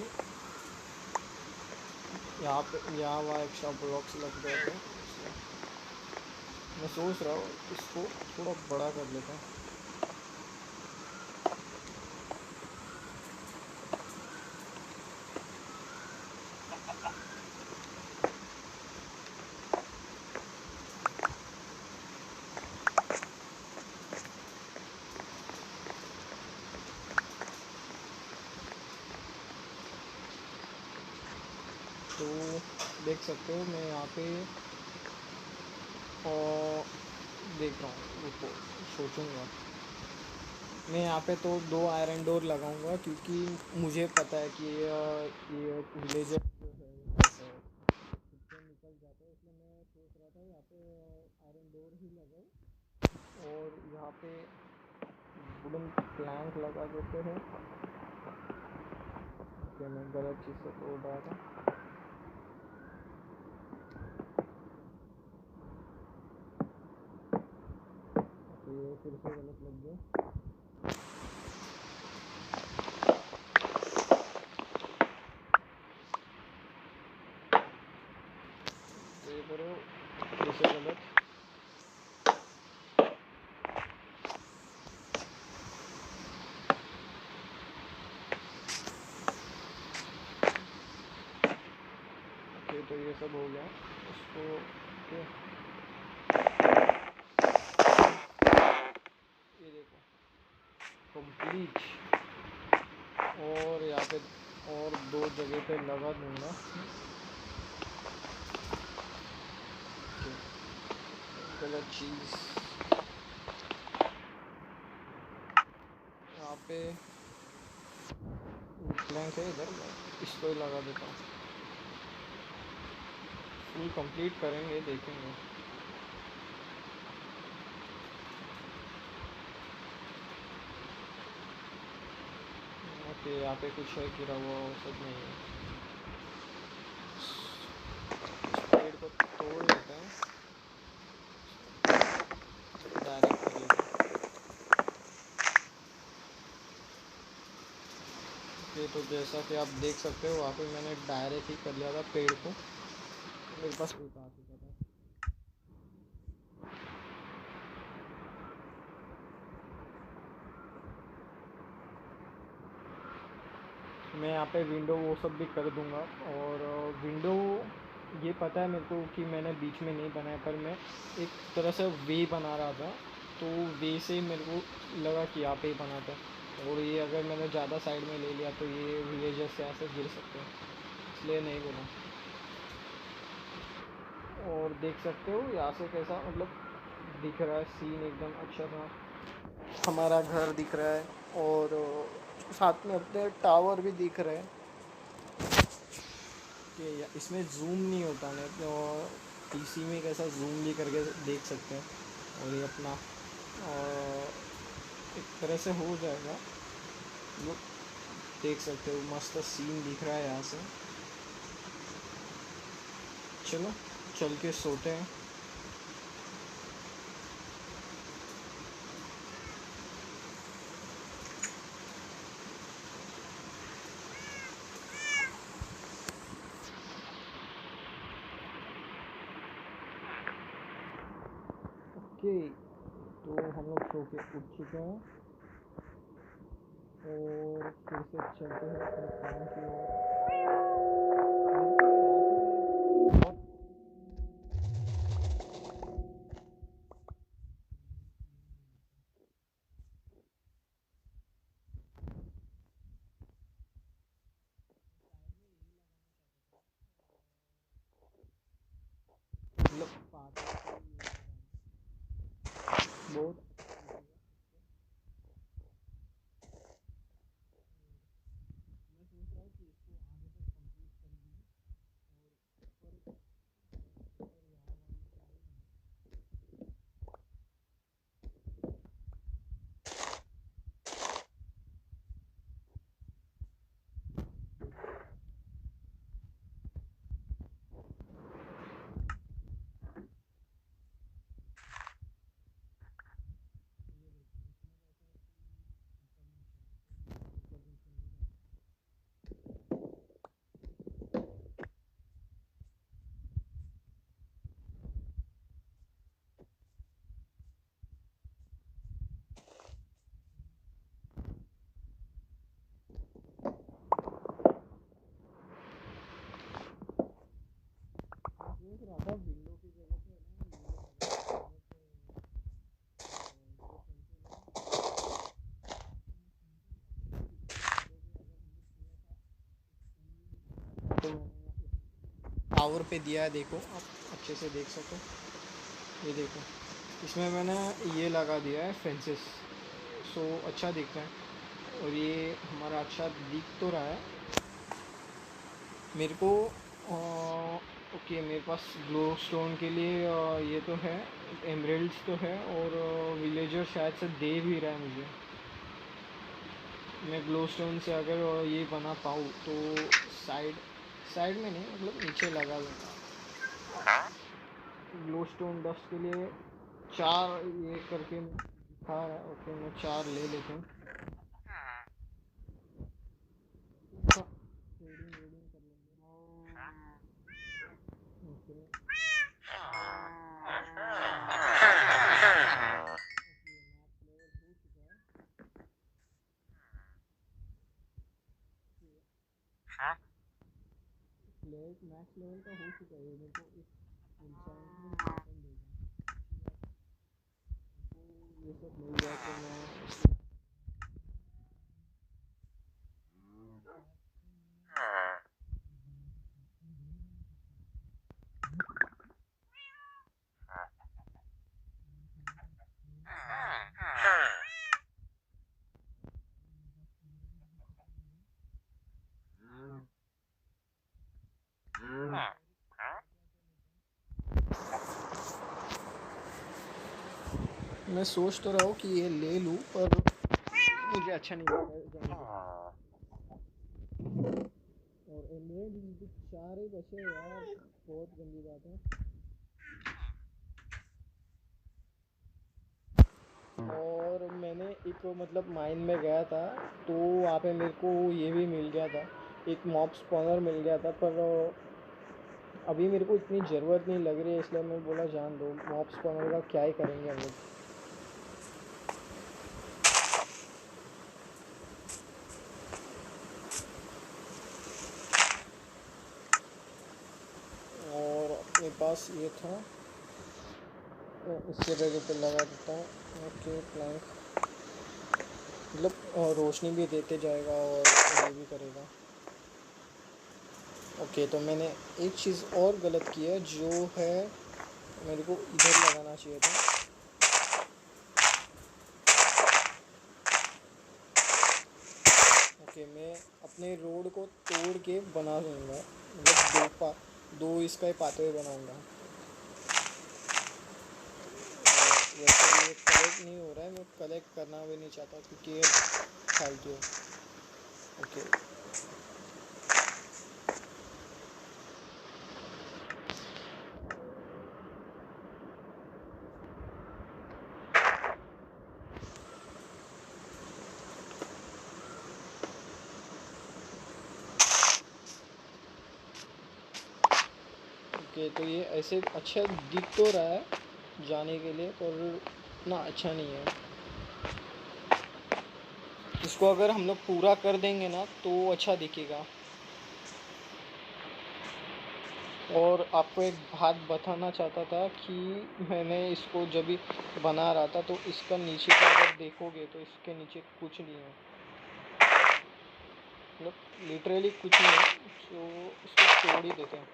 यहाँ वहाँ एक्स्ट्रा ब्लॉक्स लग गए थे। मैं सोच रहा हूँ इसको थोड़ा बड़ा कर लेता हूँ। तो देख सकते हो मैं यहाँ पे और देख रहा हूँ, रुको सोचूंगा। मैं यहाँ पे तो 2 आयरन डोर लगाऊंगा क्योंकि मुझे पता है कि ये विलेजर जो है वो कैसा है, खुद से निकल जाता है। इसलिए मैं सोच रहा था यहाँ पे आयरन डोर ही लगाऊँ और यहाँ पे वुडन प्लैंक लगा देते हैं। ओके, मैं गलत चीज़ से तोड़ रहा था। ओके, ये फिर से गलत लग गया। तो ये करो फिर से गलत। ओके, तो ये सब हो गया। इसको ओके, ये देखो कंप्लीट। और यहाँ पे और 2 जगह पे लगा दूंगा। गलत चीज़ यहाँ पे प्लैंक है, इधर मैं इसको ही लगा देता हूँ। फुल कंप्लीट करेंगे, देखेंगे। कि यहाँ पे कुछ है गिरा हुआ, वो सब नहीं है। इस पेड़ को तोड़ लेते हैं, डायरेक्ट कर लेते हैं। ओके, तो जैसा कि आप देख सकते हो वहाँ पे मैंने डायरेक्ट ही कर लिया था पेड़ को, मेरे पास एक आ चुका था। मैं यहाँ पे विंडो वो सब भी कर दूंगा। और विंडो ये पता है मेरे को कि मैंने बीच में नहीं बनाया, पर मैं एक तरह से वे बना रहा था, तो वे से मेरे को लगा कि यहाँ पे ही बनाते हैं। और ये अगर मैंने ज़्यादा साइड में ले लिया तो ये विलेजर्स यहाँ से गिर सकते हैं, इसलिए नहीं बोला। और देख सकते हो यहाँ से कैसा मतलब दिख रहा है सीन, एकदम अच्छा सा हमारा घर दिख रहा है। और साथ में अपने टावर भी दिख रहे हैं। कि इसमें जूम नहीं होता ना, तो पीसी में कैसा जूम भी करके देख सकते हैं। और ये अपना एक तरह से हो जाएगा, वो देख सकते हो मस्त सीन दिख रहा है यहाँ से। चलो चल के सोते हैं। ओके, तो हम लोग सो के उठ चुके हैं और फिर से चलते हैं अपने काम की ओर। मेरे को यहाँ से बहुत मतलब पाता है कि बहुत मैं सोच रहा हूँ कि इसको आगे तक कंप्लीट कर दूँ। और ऊपर और यहाँ वाली साइड में ये देखो, इसमें ऐसा है कि ऊपर नीचे ऊपर नीचे नहीं जाता। मैं सोच रहा था विंडो की जगह पे ना ये लगा दूँ, जो फेंसेस है ना, विंडो पे अगर हम लोग थोड़ा सा तो मैंने टावर पे दिया है, देखो आप अच्छे से देख सको। ये देखो, इसमें मैंने ये लगा दिया है फेंसेस, सो अच्छा दिखता है। और ये हमारा अच्छा दिख तो रहा है मेरे को। ओके, मेरे पास ग्लो स्टोन के लिए ये तो है, एमरल्ड्स तो है, और विलेजर शायद से दे भी रहा है मुझे। मैं ग्लो स्टोन से अगर ये बना पाऊँ तो साइड साइड में नहीं, मतलब नीचे लगा लूँगा। ग्लो स्टोन डस्ट के लिए 4 ये करके दिखा रहा है। ओके, मैं 4 ले लेता हूँ। ट्रेडिंग वेडिंग कर लेंगे। ओके, ओके, मैक्स लेवल हो चुका है। मैक्स लेवल का हो चुका है, मेरे को एक इंसान वेपन देगा। तो ये सब मिल जाए तो मैं मैं सोच तो रहा हूँ कि ये ले लूँ, पर मुझे अच्छा नहीं लग रहा है जाने को। ऑलरेडी 4 ही बचे यार, बहुत गंदी बात है। और मैंने एक मतलब माइन में गया था, तो वहाँ पे मेरे को ये भी मिल गया था, एक मॉब स्पॉनर मिल गया था, पर अभी मेरे को इतनी ज़रूरत नहीं लग रही है, इसलिए मैं बोला जान दो, मॉब स्पॉनर का क्या ही करेंगे हम लोग। और अपने पास ये था, इसके जगह पे लगा देता हूँ। ओके, प्लैंक मतलब रोशनी भी देते जाएगा और ये भी करेगा। ओके, तो मैंने एक चीज़ और गलत की है, जो है मेरे को इधर लगाना चाहिए था। ओके, मैं अपने रोड को तोड़ के बना दूँगा, मतलब दो इसका ही पाथवे बनाऊँगा। वैसे भी ये कलेक्ट नहीं हो रहा है, मैं कलेक्ट करना भी नहीं चाहता क्योंकि ये फालतू है। ओके, ओके, तो ये ऐसे अच्छा दिख तो रहा है जाने के लिए, पर इतना अच्छा नहीं है। इसको अगर हम लोग पूरा कर देंगे ना तो अच्छा दिखेगा। और आपको एक बात बताना चाहता था कि मैंने इसको जब भी बना रहा था, तो इसका नीचे का अगर देखोगे तो इसके नीचे कुछ नहीं है, मतलब लिटरली कुछ नहीं है, तो इसको तोड़ ही देते हैं।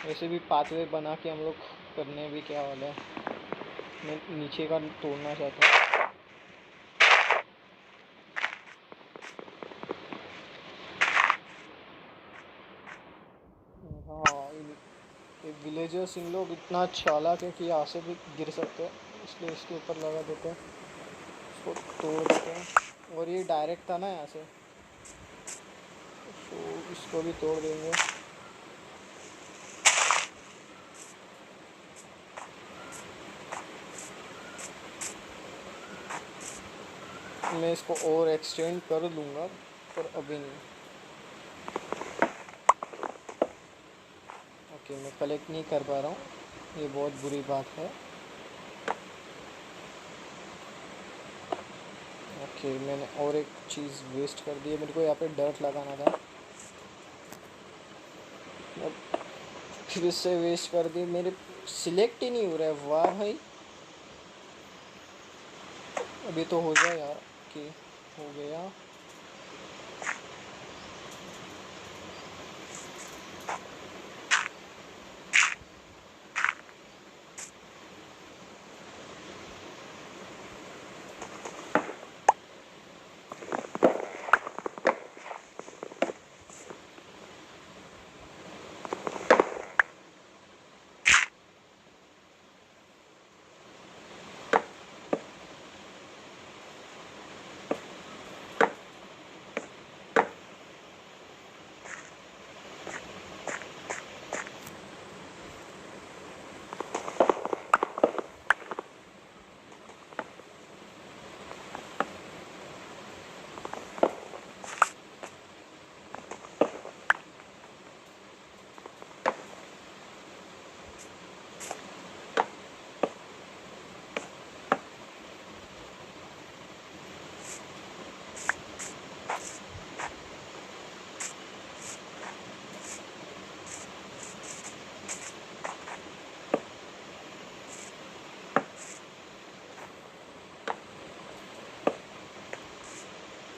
वैसे भी पाथवे बना के हम लोग करने भी क्या वाला है, मैं नीचे का तोड़ना चाहता हूँ। हाँ, ये विलेजर्स इन लोग इतना चालाक है कि यहाँ से भी गिर सकते हैं, इसलिए इसके ऊपर लगा देते हैं, इसको तोड़ देते हैं। और ये डायरेक्ट था ना यहाँ से, तो इसको भी तोड़ देंगे। मैं इसको और एक्सटेंड कर दूंगा, पर अभी नहीं। ओके, मैं कलेक्ट नहीं कर पा रहा हूँ, ये बहुत बुरी बात है। ओके, मैंने और एक चीज़ वेस्ट कर दी है, मेरे को यहाँ पे डर्ट लगाना था, अब फिर से वेस्ट कर दी, मेरे सिलेक्ट ही नहीं हो रहा है। वाह भाई, अभी तो हो जाए यार। ओके, हो गया।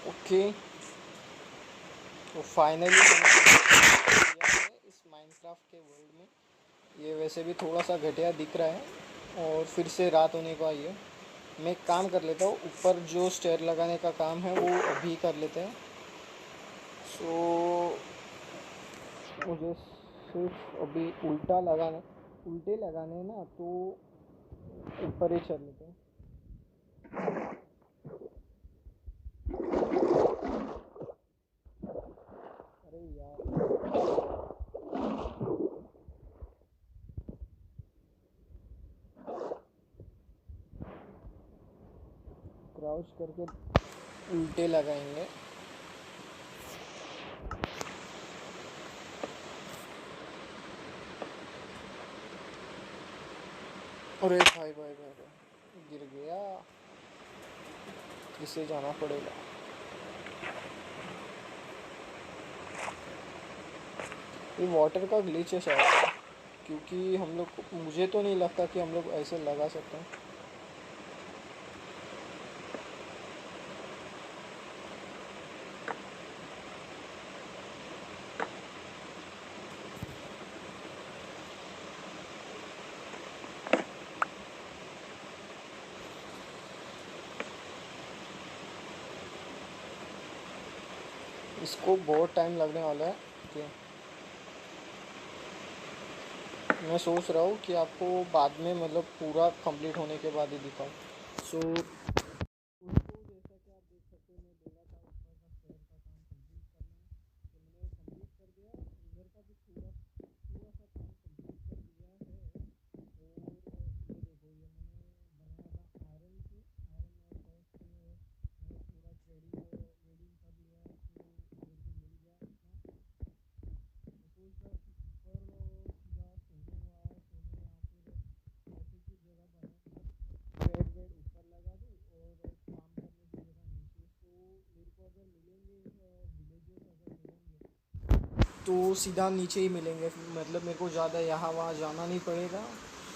ओके, तो फाइनली इस माइनक्राफ्ट के वर्ल्ड में ये वैसे भी थोड़ा सा घटिया दिख रहा है, और फिर से रात होने को आई है। मैं एक काम कर लेता हूँ, ऊपर जो स्टेयर लगाने का काम है वो अभी कर लेते हैं। सो मुझे सिर्फ अभी उल्टे लगाने ना, तो ऊपर ही चल लेते हैं। क्राउच करके उल्टे लगाएंगे। अरे भाई भाई भाई भाई गिर गया, इसे जाना पड़ेगा। ये वाटर का ग्लिच है शायद, क्योंकि हम लोग, मुझे तो नहीं लगता कि हम लोग ऐसे लगा सकते हैं। इसको बहुत टाइम लगने वाला है। ओके, मैं सोच रहा हूँ कि आपको बाद में मतलब पूरा कंप्लीट होने के बाद ही दिखाऊँ। सो उसको जैसा कि आप देख सकते हो, मैं बोला था ऊपर का स्टेयर का काम कंप्लीट करना है, तो मैंने कंप्लीट कर दिया। इधर का भी पूरा पूरा सा काम कंप्लीट कर दिया है। और ये देखो, ये मैंने बनाया था आयरन से, आयरन और डस्ट मैंने पूरा वेल्डिंग कर लिया है, तो मेरे को मिल गया इतना। मैं सोच रहा कि ऊपर सीधा सोने या फिर ऐसी की जगह बना, मतलब बेड वेड ऊपर लगा दूँ और काम करने की जगह नीचे। तो मेरे को अगर मिलेंगे विलेजर्स, अगर मिलेंगे तो सीधा नीचे ही मिलेंगे, मतलब मेरे को ज़्यादा यहाँ वहाँ जाना नहीं पड़ेगा।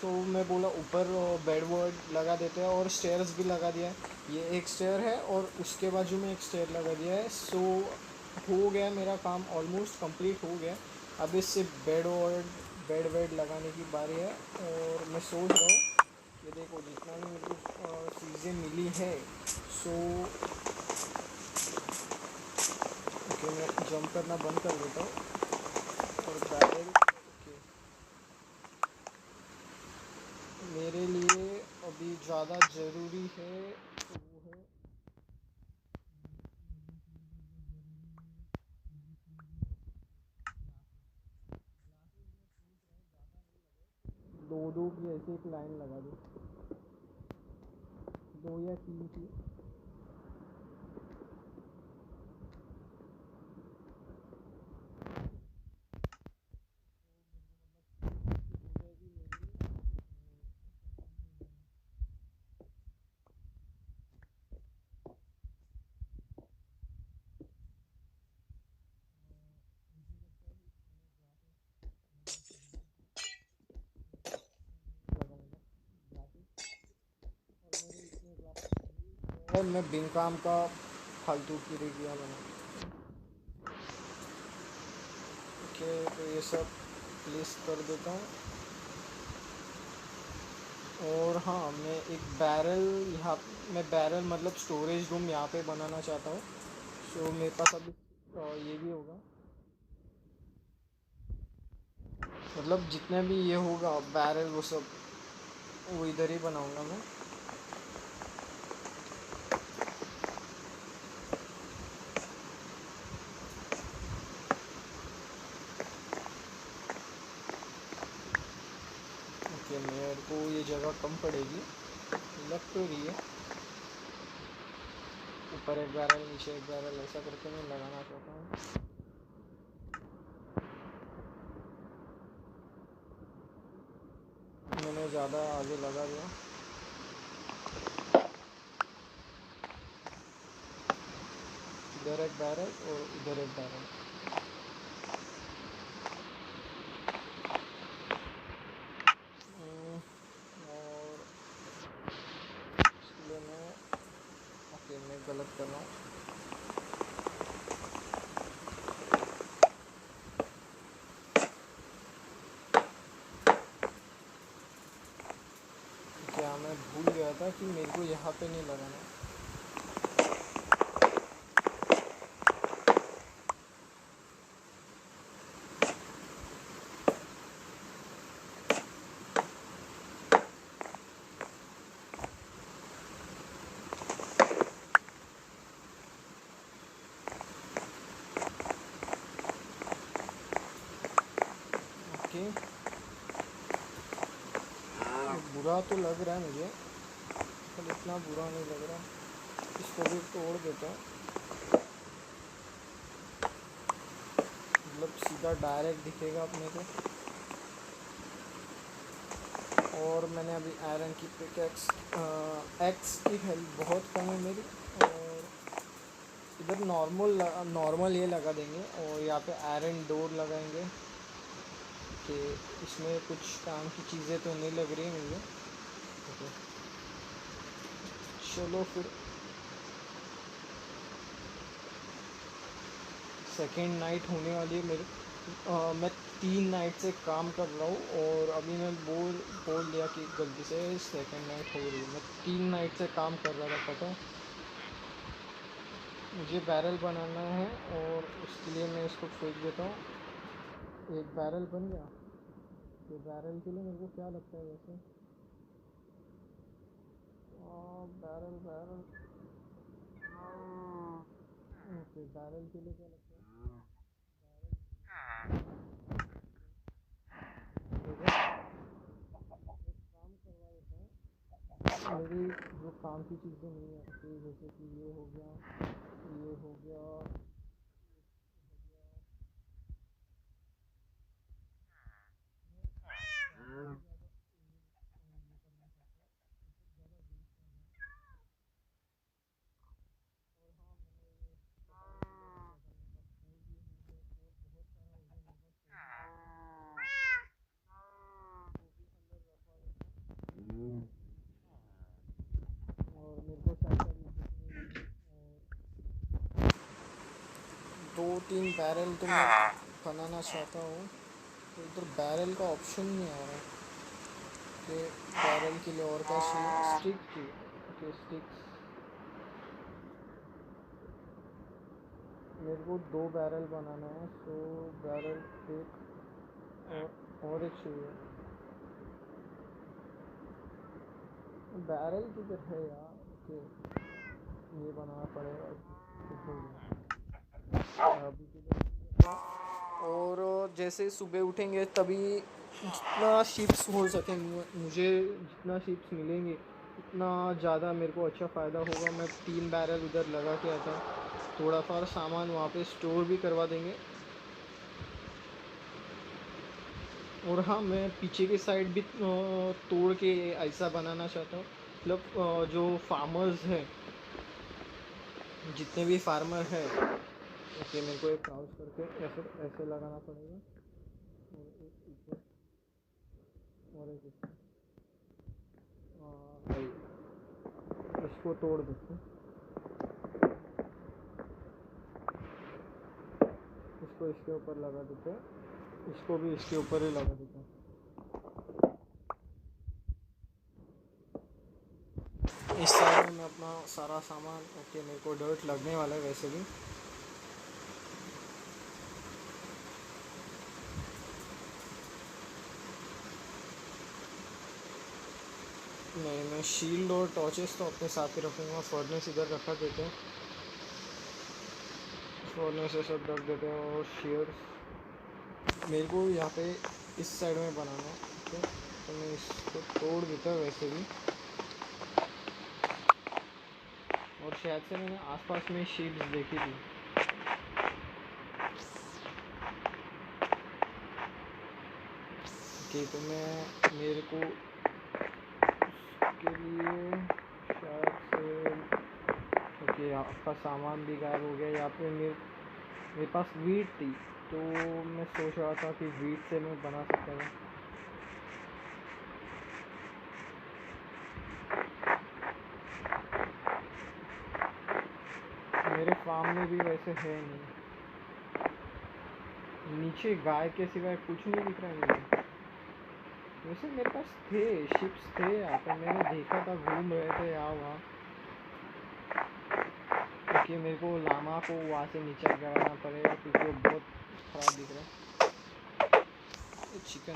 तो मैं बोला ऊपर बेड वर्ड लगा देते हैं, और स्टेयर्स भी लगा दिया है। ये एक स्टेयर है और उसके बाजू में एक स्टेयर लगा दिया है। सो हो गया मेरा काम, ऑलमोस्ट कंप्लीट हो गया। अब इससे बेड वेड लगाने की बारी है। और मैं सोच रहा हूँ, ये देखो जितना भी मेरे को चीज़ें मिली है। सो ओके, मैं जंप करना बंद कर देता हूँ। और बैरल, ओके, मेरे लिए अभी ज़्यादा ज़रूरी है तो वो है दो दो की ऐसे एक लाइन लगा दो, दो या तीन की। और मैं बिन काम का फालतू की किया मैंने। ओके, तो ये सब प्लेस कर देता हूँ। और हाँ, मैं एक बैरल यहाँ, मैं बैरल मतलब स्टोरेज रूम यहाँ पे बनाना चाहता हूँ। सो मेरे पास अभी ये भी होगा, मतलब जितने भी ये होगा बैरल वो सब वो इधर ही बनाऊंगा मैं। ओके, मेरे को ये जगह कम पड़ेगी, लग तो रही है। ऊपर एक बैरल, नीचे एक बैरल, ऐसा करके मैं लगाना चाहता हूँ। मैंने ज़्यादा आगे लगा दिया। इधर एक बैरल और इधर एक बैरल। और इसलिए मैं, ओके, मैं गलत कर रहा हूँ। क्या मैं भूल गया था कि मेरे को यहाँ पे नहीं लगाना। ओके, बुरा तो लग रहा है मुझे, पर इतना बुरा नहीं लग रहा। इसको भी तोड़ देता हूँ, मतलब सीधा डायरेक्ट दिखेगा अपने को। और मैंने अभी आयरन की पिकैक्स, एक्स की हेल्थ बहुत कम है मेरी। और इधर नॉर्मल ये लगा देंगे और यहाँ पे आयरन डोर लगाएंगे कि इसमें कुछ काम की चीज़ें तो नहीं लग रही मुझे। ओके, चलो फिर सेकेंड नाइट होने वाली है मेरी। मैं 3 नाइट से काम कर रहा हूँ और अभी मैं बोल दिया कि गलती से सेकेंड नाइट हो रही है। मैं 3 नाइट से काम कर रहा था, पता है। मुझे बैरल बनाना है और उसके लिए मैं इसको फेंक देता हूँ। एक बैरल बन गया। ये बैरल के लिए मेरे को क्या लगता है वैसे, बैरल बैरल ओके, बैरल के लिए क्या लगता है, काम करवा देता हूँ। मेरी जो काम की चीज़ें नहीं आती, जैसे कि ये हो गया, ये हो गया, और मेरे को शायद 2-3 बैरल तो मैं बनाना चाहता हूँ। तो इधर बैरल का ऑप्शन नहीं आ रहा है कि बैरल के लिए और क्या चाहिए। स्टिक चाहिए, ओके स्टिक्स। मेरे को 2 बैरल बनाना है, सो बैरल एक और एक चाहिए। बैरल किधर है यार, ओके ये बनाना पड़ेगा। ठीक हो गया अभी किधर। और जैसे सुबह उठेंगे तभी जितना शिप्स हो सके मुझे, जितना शिप्स मिलेंगे उतना ज़्यादा मेरे को अच्छा फ़ायदा होगा। मैं 3 बैरल उधर लगा के आता, थोड़ा सा सामान वहाँ पे स्टोर भी करवा देंगे। और हाँ, मैं पीछे के साइड भी तोड़ के ऐसा बनाना चाहता हूँ, मतलब जो फार्मर्स हैं, जितने भी फार्मर हैं, ओके मेरे को एक क्राउच करके ऐसे ऐसे लगाना पड़ेगा। और एक ऊपर और एक ऊपर, इसको तोड़ देते हैं, इसको इसके ऊपर लगा देते हैं, इसको भी इसके ऊपर ही लगा देते हैं। इस साइड में मैं अपना सारा सामान, ओके मेरे को डर्ट लगने वाला है वैसे भी। नहीं, मैं शील्ड और टॉर्चेस तो अपने साथ ही रखूँगा। फर्नेस इधर रखा देते हैं, फर्नेस से सब रख देते हैं। और शेयर्स मेरे को यहाँ पे इस साइड में बनाना है, ओके तो मैं इसको तोड़ देता हूँ वैसे भी। और शायद से मैंने आसपास में शीट्स देखी थी। ओके तो मेरे को उसके लिए शायद से, ओके आपका सामान भी गायब हो गया। यहाँ पे मेरे पास वीट थी, तो मैं सोच रहा था कि वीट से मैं बना सकता हूँ। मेरे फार्म में भी वैसे है नहीं, नीचे गाय के सिवाय कुछ नहीं दिख रहा है मुझे। वैसे मेरे पास थे, शिप्स थे यहाँ पे, मैंने देखा था घूम रहे थे यहाँ वहाँ। क्योंकि मेरे को लामा को वहाँ से नीचे गिराना पड़ेगा क्योंकि वो बहुत ख़राब दिख रहा है। चिकन।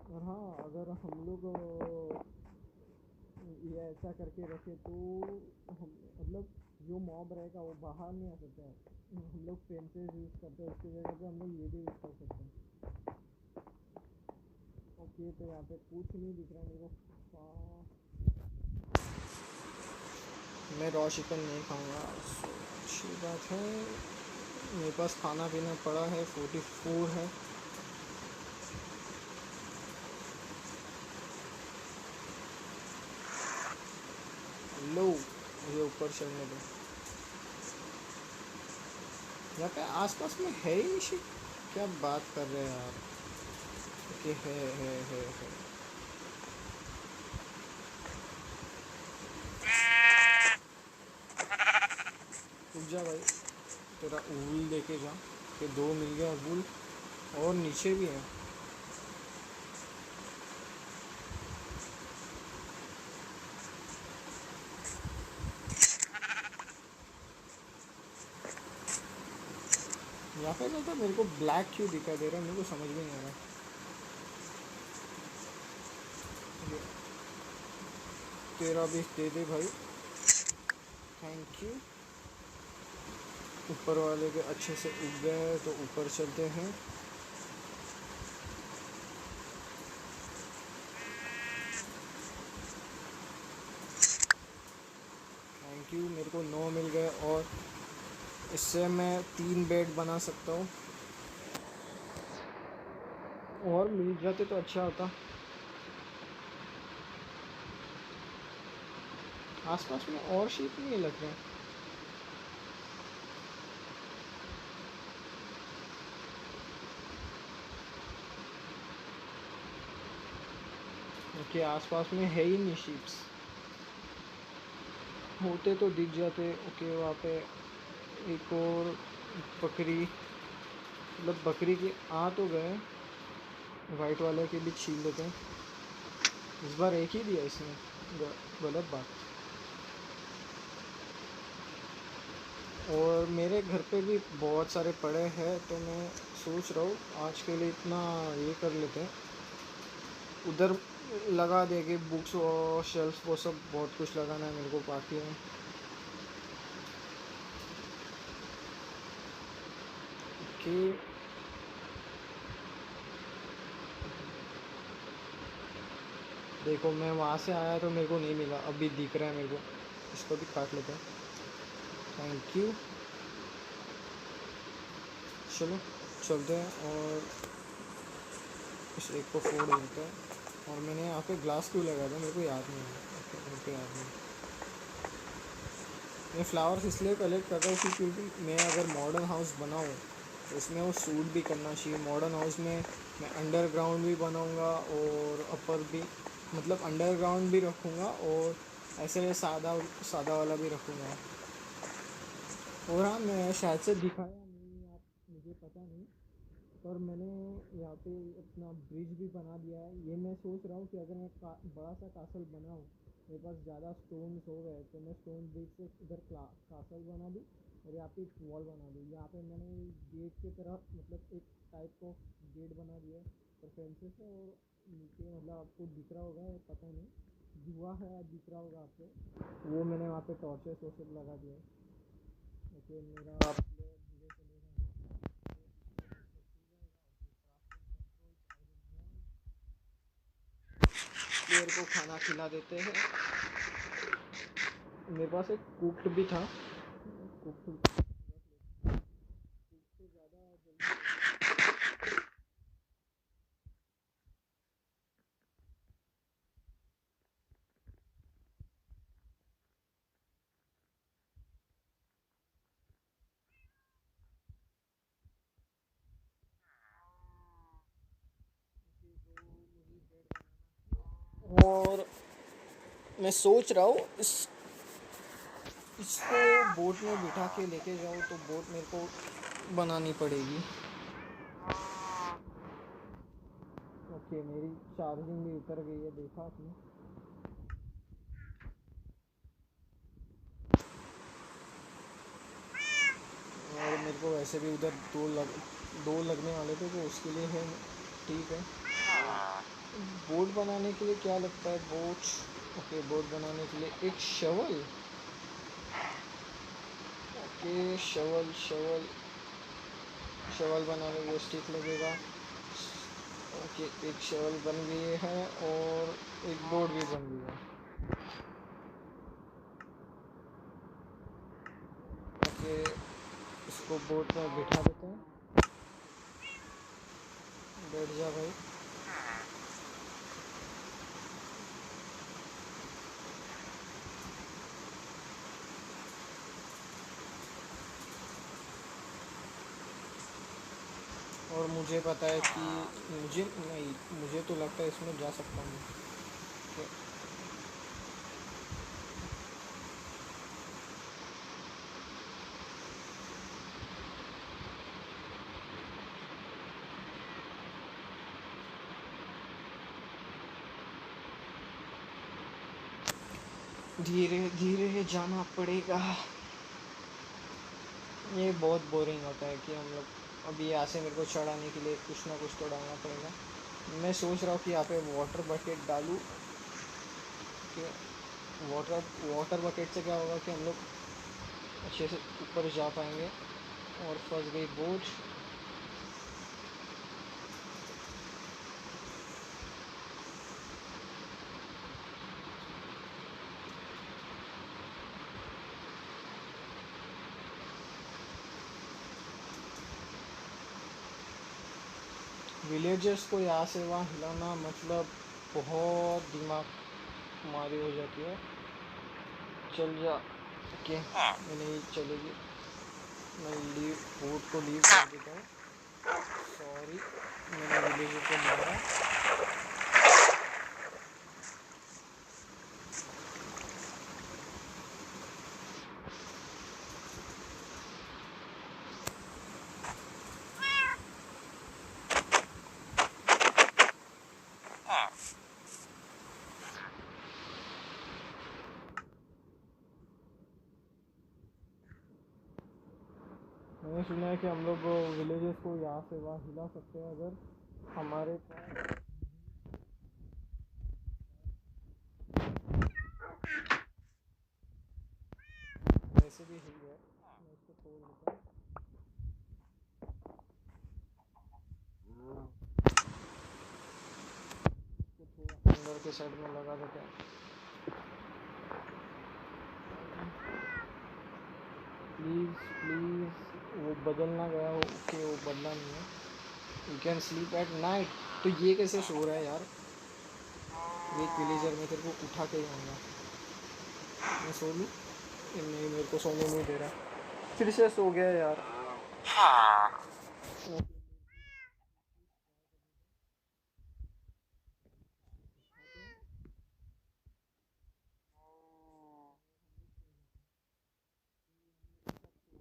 और हाँ, अगर हम लोग ये ऐसा करके रखे तो हम, मतलब जो मॉब रहेगा वो बाहर नहीं आ सकता है। हम लोग फेंसेस यूज़ करते हैं, उसकी जगह पे हम लोग ये भी यूज़ कर सकते हैं। ओके तो यहाँ पे कुछ नहीं दिख रहा मेरे को। मैं रॉ चिकन नहीं खाऊंगा, अच्छी बात है। मेरे पास खाना पीना पड़ा है, 44 है। लो मुझे ऊपर चढ़ने दो। यहाँ पे आसपास में है ही नहीं शिट। क्या बात कर रहे हैं आप? ओके है। रुक जा भाई, तेरा ऊल लेके जा। कि 2 मिल गया ऊल, और नीचे भी है। यहाँ पे तो मेरे को ब्लैक क्यों दिखाई दे रहा है, मेरे को समझ में नहीं आ रहा। तेरा भी दे दे भाई, थैंक यू। ऊपर वाले के अच्छे से उग गए तो ऊपर चलते हैं। थैंक यू, मेरे को 9 मिल गए, और इससे मैं 3 बेड बना सकता हूँ। और मिल जाते तो अच्छा होता। आसपास में और शीप नहीं लग रहे। ओके, आसपास में है ही नहीं शीप्स। होते तो दिख जाते। ओके, वहाँ पे एक और बकरी, मतलब बकरी की आ तो गए। वाइट वाले के भी छीन लेते हैं। इस बार एक ही दिया इसने, गलत बात। और मेरे घर पे भी बहुत सारे पड़े हैं, तो मैं सोच रहा हूँ आज के लिए इतना ये कर लेते हैं। उधर लगा देंगे बुक्स और शेल्फ, वो सब बहुत कुछ लगाना है मेरे को बाकी है। कि देखो, मैं वहाँ से आया तो मेरे को नहीं मिला, अभी दिख रहा है मेरे को। इसको भी काट लेते हैं। Thank you. चलो चलते हैं, और इस एक को फोड़ देते हैं। और मैंने यहाँ पे ग्लास क्यों लगाया था, मेरे को याद नहीं है। ओके, मेरे को याद नहीं। मैं फ्लावर्स इसलिए कलेक्ट कर रहा हूँ क्योंकि मैं अगर मॉडर्न हाउस बनाऊँ तो उसमें वो सूट भी करना चाहिए। मॉडर्न हाउस में मैं अंडरग्राउंड भी बनाऊँगा और अपर भी, मतलब अंडरग्राउंड भी रखूँगा, और ऐसे सादा सादा वाला भी रखूँगा। और हाँ, मैं शायद से दिखाया नहीं, आप मुझे पता नहीं, पर मैंने यहाँ पे अपना ब्रिज भी बना दिया है। ये मैं सोच रहा हूँ कि अगर मैं बड़ा सा कासल बनाऊँ, मेरे पास ज़्यादा स्टोन्स हो गए, तो मैं स्टोन ब्रिज से इधर कासल बना दूँ, और यहाँ पे एक वॉल बना दूँ। यहाँ पे मैंने गेट की तरह, मतलब एक टाइप ऑफ गेट बना दिया है और फेंसेस है। और नीचे, मतलब आपको दिख रहा होगा, पता नहीं जुआ है, दिख रहा होगा आपको, वो मैंने वहाँ पे टॉर्चेस वो सब लगा दिया है। ओके, मेरा प्लेयर धीरे चलेगा। प्लेयर को खाना खिला देते हैं। मेरे पास एक कुक्ड भी था, कुक्ड से ज़्यादा जल्दी। और मैं सोच रहा हूँ इसको बोट में बिठा के लेके जाऊँ, तो बोट मेरे को बनानी पड़ेगी। ओके, मेरी चार्जिंग भी उतर गई है, देखा आपने। और मेरे को वैसे भी उधर दो लगने वाले थे, तो उसके लिए है, ठीक है। बोट बनाने के लिए क्या लगता है, बोट। ओके, बोट बनाने के लिए एक shovel. Okay, shovel shovel shovel बनाने के लिए स्टिक लगेगा। ओके, एक शवल बन गई है, और एक बोर्ड भी बन गई है। के इसको बोट में बिठा देते हैं। बैठ जा भाई। और मुझे पता है कि मुझे तो लगता है इसमें जा सकता हूँ। धीरे धीरे जाना पड़ेगा। ये बहुत बोरिंग होता है कि हम लोग अभी यहाँ से मेरे को चढ़ाने के लिए कुछ ना कुछ तो डालना पड़ेगा। मैं सोच रहा हूँ कि यहाँ पे वाटर बकेट डालूँ कि वाटर बकेट से क्या होगा कि हम लोग अच्छे से ऊपर जा पाएंगे। और फंस गई बोट। विलेजर्स को यहाँ से वहाँ हिलाना मतलब बहुत दिमाग मारी हो जाती है। चल जा के नहीं चलेगी। मैं लीव बोट को लीव कर देता हूँ। सॉरी मैंने विलेजर को मारा। मैंने सुना है कि हम लोग विलेजेस को यहाँ से वहाँ हिला सकते हैं अगर हमारे पास वैसे भी हिल गया। मैं इसको तोड़ देता हूँ। इसको थोड़ा अंदर के साइड में लगा देते हैं। प्लीज़ प्लीज़ वो बदलना गया हो। ओके वो बदला नहीं है। You can sleep at night. तो ये कैसे सो रहा है यार। एक विलेजर में तेरे को उठा के ही आऊँगा। मैं सो लूँ। नहीं मेरे को सोने नहीं दे रहा। फिर से सो गया यार।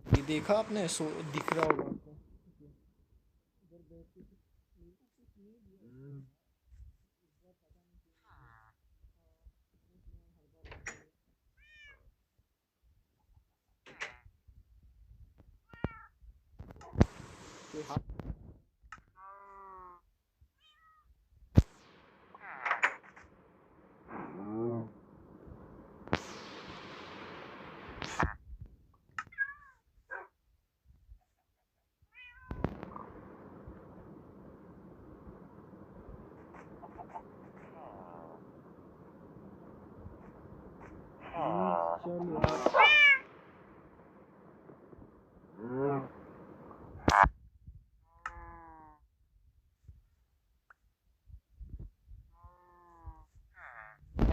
ये देखा आपने सो दिख रहा होगा आपको। ये हाथ चल यार।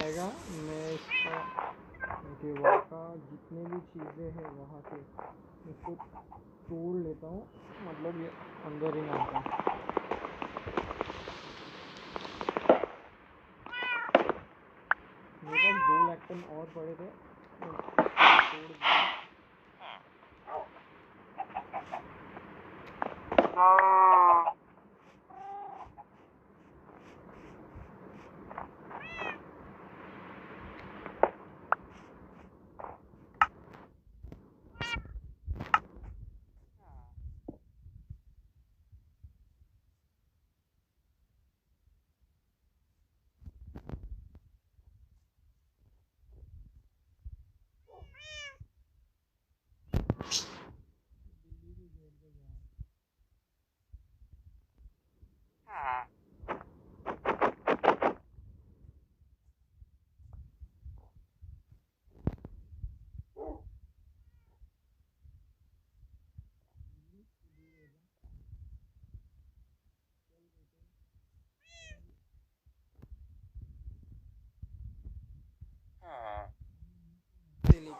आएगा मैं इसका गेवा का जितने भी चीज़ें हैं वहाँ से इसको तोड़ लेता हूँ। मतलब ये अंदर ही ना आता। मेरे पास 2 लैक्टन और पड़े थे। मैं इसको तोड़ देता हूँ।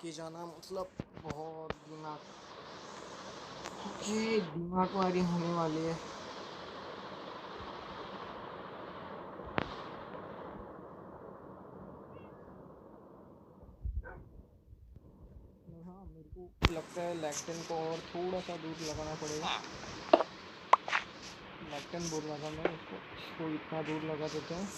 लेके जाना मतलब बहुत दिमाग मारी होने वाली है। हाँ, मेरे को लगता है लैक्टन को और थोड़ा सा दूर लगाना पड़ेगा। लैक्टन बोल रहा था मैं, इसको इतना दूर लगा देते हैं।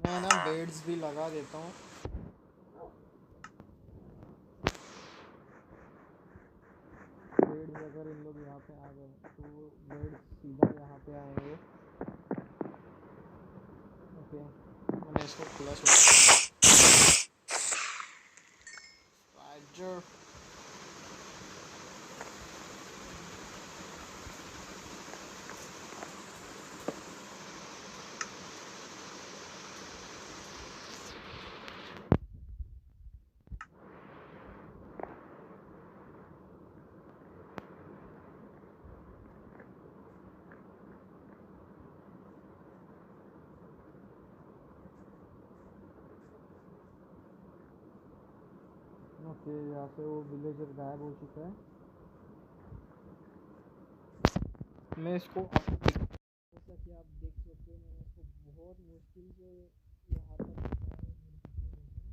मैं ना बेड्स भी लगा देता हूँ। बेड्स अगर इन लोग यहाँ पे आ गए तो बेड्स सीधा यहाँ पे आएंगे। ओके, मैंने इसको खुला छोड़ा। स्पाइडर ओके, यहाँ से वो विलेजर गायब हो चुका है। मैं इसको जैसा कि आप देख सकते हो, मैंने इसको बहुत मुश्किल से यहाँ तक पहुंचाया है मेरे पीछे देखो।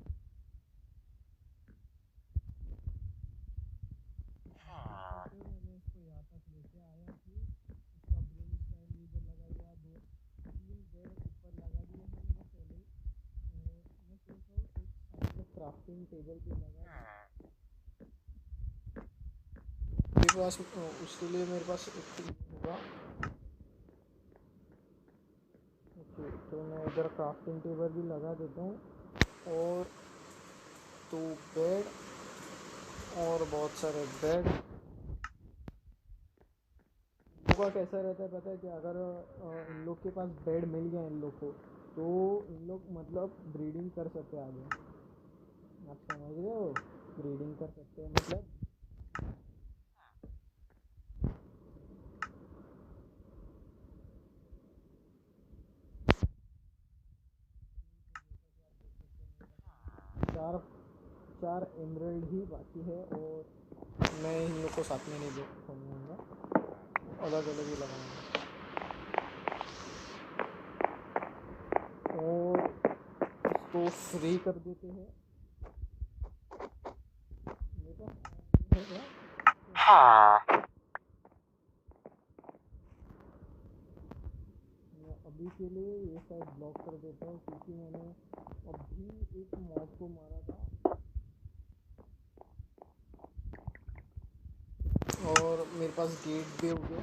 तो मैंने इसको यहाँ तक लेके आया कि इसका ब्रेन स्टैंड भी इधर लगा दिया, 2-3 बेड ऊपर लगा दिए हैं मैंने पहले ही। और मैं सोच रहा हूँ एक साइड में क्राफ्टिंग टेबल भी लगा दूँ मेरे पास। उसके लिए मेरे पास एक होगा। ओके, तो मैं इधर क्राफ्टिंग टेबल भी लगा देता हूँ और 2 बेड और बहुत सारे बेड। लोगों का कैसा रहता है पता है कि अगर इन लोग के पास बेड मिल गया इन लोग को, तो इन लोग मतलब ब्रीडिंग कर सकते हैं आगे। आप समझ रहे हो, ब्रीडिंग कर सकते हैं मतलब। चार चार एमरल्ड ही बाकी है और मैं इन लोग को साथ में नहीं देखूँगा, अलग अलग ही लगाऊंगा। और इसको फ्री कर देते हैं। मेरे पास है क्या? मैं अभी के लिए ये साइड ब्लॉक कर देता हूँ क्योंकि मैंने अभी एक मॉब को मारा था और मेरे पास गेट भी हो गया।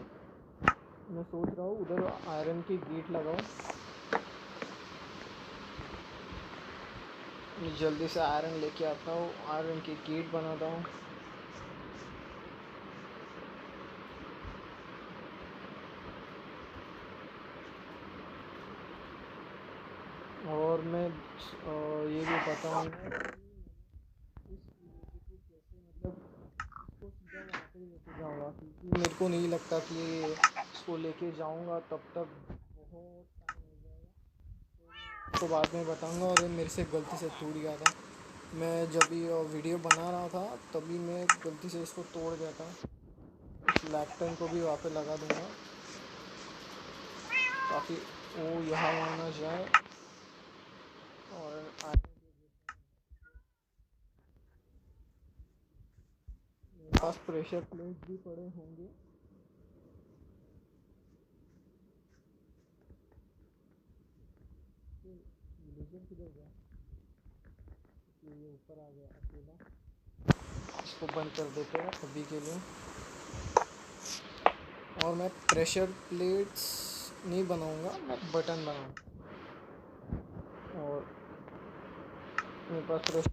मैं सोच रहा हूँ उधर आयरन की गेट लगाऊँ। मैं जल्दी से आयरन लेके आता हूँ, आयरन की गेट बनाता हूँ। और मैं ये भी बताऊँगा कि इस विलेज को कैसे मतलब इसको सीधा वहाँ पे लेके जाऊँगा, क्योंकि मेरे को नहीं लगता कि इसको लेके जाऊँगा तब तक बहुत टाइम हो जाएगा। तो बाद में बताऊँगा। और ये मेरे से गलती से टूट गया था। मैं जब भी वीडियो बना रहा था तभी मैं गलती से इसको तोड़ गया था। इस लैक्टन को भी वहाँ पे लगा दूँगा ताकि वो यहाँ वहाँ ना जाए। और मेरे पास प्रेशर प्लेट भी पड़े होंगे। विलेजर किधर गया? ये ऊपर आ गया अकेला। इसको बंद कर देते हैं अभी के लिए। और मैं प्रेशर प्लेट्स नहीं बनाऊंगा, मैं बटन बनाऊंगा। और मेरे पास प्रेशर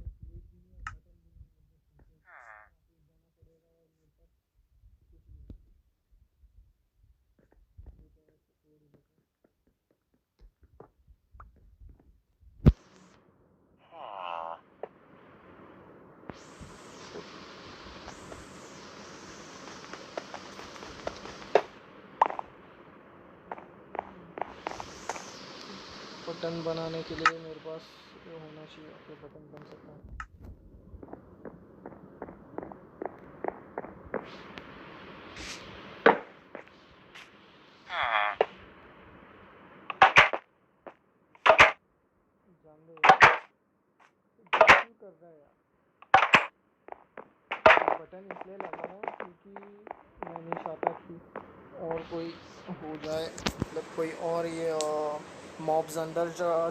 बटन बनाने के लिए मेरे पास ये होना चाहिए। ओके, बटन बन सकता है। जान दो यार, क्यों कर रहा है यार। बटन इसलिए लगाया क्योंकि मैं नहीं चाहता कि और कोई हो जाए, मतलब कोई और ये मॉब्स अंदर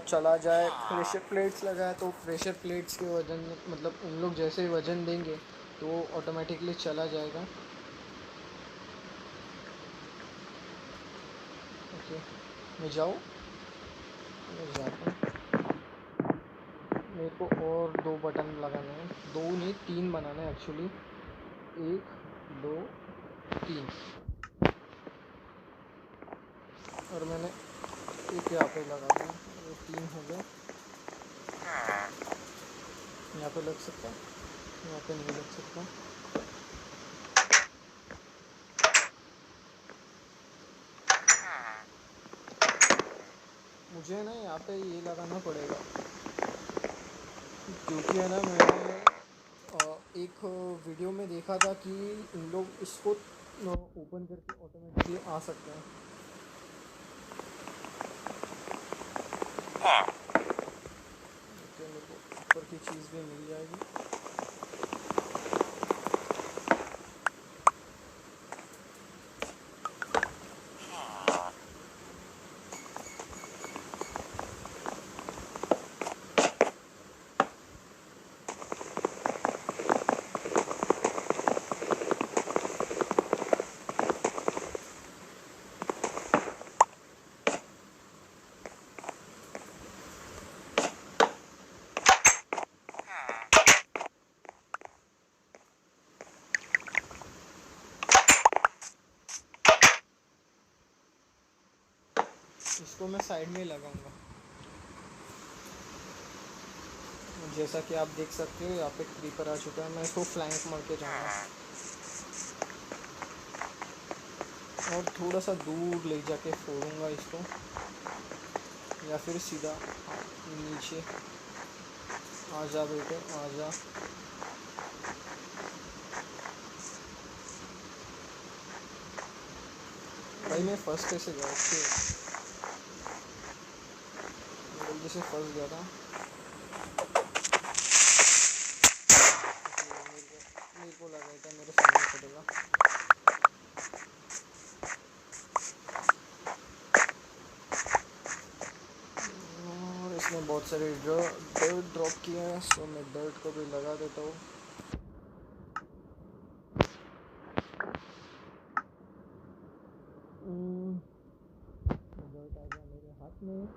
चला जाए। प्रेशर प्लेट्स लगाए तो प्रेशर प्लेट्स के वजन, मतलब उन लोग जैसे ही वजन देंगे तो ऑटोमेटिकली चला जाएगा। ओके, मैं जाऊँ? मैं जाता हूँ। मेरे को और 2 बटन लगाने हैं, 2 नहीं 3 बनाना है एक्चुअली। 1 2 3, और मैंने एक यहाँ पे लगा दिया। ये 3 हो गए। यहाँ पे लग सकता है, यहाँ पे नहीं लग सकता। मुझे ना यहाँ पे ये लगाना पड़ेगा, क्योंकि है ना मैंने एक वीडियो में देखा था कि इन लोग इसको ओपन करके ऑटोमेटिकली आ सकते हैं। तो मेरे को ऊपर की चीज़ भी मिल जाएगी। इसको मैं साइड में लगाऊंगा। जैसा कि आप देख सकते हो यहाँ पे क्रीपर आ चुका है। मैं इसको फ्लैंक मार के जाऊँगा और थोड़ा सा दूर ले जाके फोड़ूंगा इसको, या फिर सीधा नीचे। आजा बेटे आजा। भाई मैं फंस कैसे गया? जल्दी से फंस गया था। मेरे को लगा था मेरे सामने पड़ेगा। और इसने बहुत सारे डर्ट ड्रॉप किए हैं, सो मैं डर्ट को भी लगा देता हूँ। डर्ट आ गया मेरे हाथ में।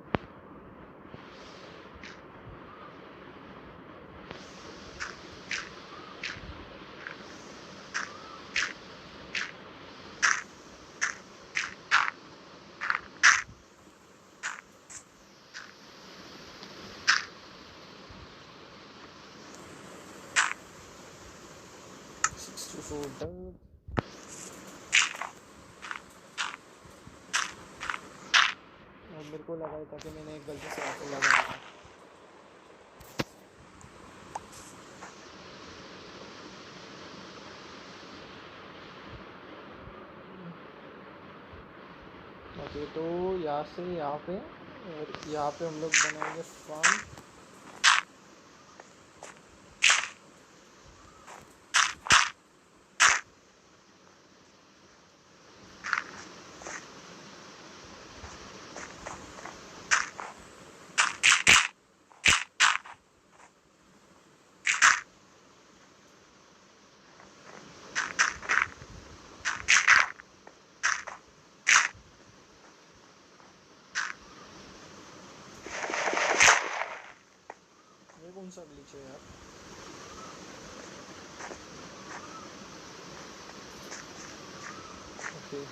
डर्ट और मेरे को लगा था कि मैंने एक गलती से आपको लगा दिया। ओके, तो यहाँ से यहाँ पे, और यहाँ पे हम लोग बनाएंगे फार्म। ये कौन सा ग्लिच है यार? ओके,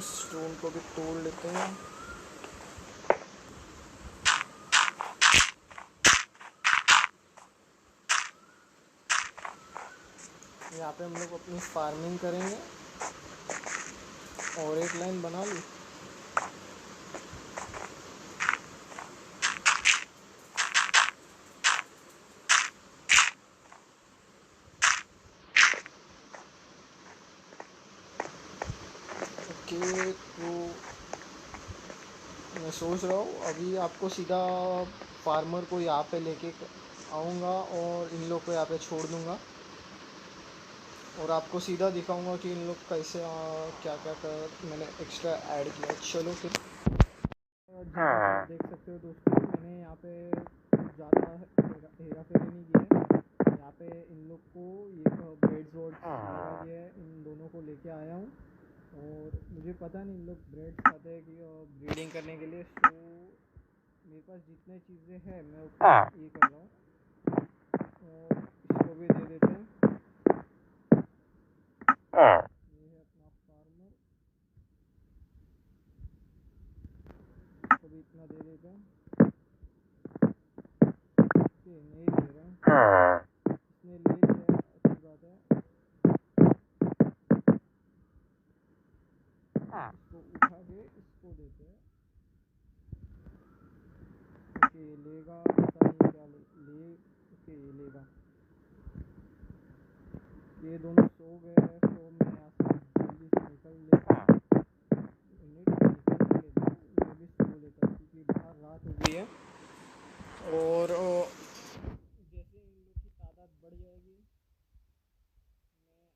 स्टोन को भी तोड़ लेते हैं। यहाँ पे हम लोग अपनी फार्मिंग करेंगे। और एक लाइन बना ली। ओके, तो मैं सोच रहा हूँ अभी आपको सीधा फार्मर को यहाँ पे लेके आऊँगा और इन लोग को यहाँ पे छोड़ दूँगा और आपको सीधा दिखाऊँगा कि इन लोग कैसे क्या क्या कर मैंने एक्स्ट्रा ऐड किया। चलो फिर, जैसा कि आप देख सकते हो दोस्तों, मैंने यहाँ पे ज़्यादा हेरा फेरी नहीं किया है। यहाँ पे इन लोग को ये ब्रेड्स वर्ड्स लगा दिया है, इन दोनों को लेके आया हूँ और मुझे पता नहीं इन लोग ब्रेड्स खाते हैं कि ब्रीडिंग करने के लिए। सो मेरे पास जितने चीज़ें हैं मैं उतना ये कर रहा हूँ और इसको भी दे देते हैं। ये है अपना फार्मर, इसको भी इतना दे देते हैं। ओके, नहीं दे रहे हैं, इसने ले लिया, अच्छी बात है। इसको उठा के इसको देते हैं। ओके, लेगा, पता नहीं क्या ले। ओके, ये लेगा। ये दोनों सो गए हैं, तो मैं यहाँ से जल्दी से निकल लेता हूँ। ये भी सो लेता हूँ क्योंकि बाहर रात हो गई है। और जैसे इन लोग की तादाद बढ़ जाएगी मैं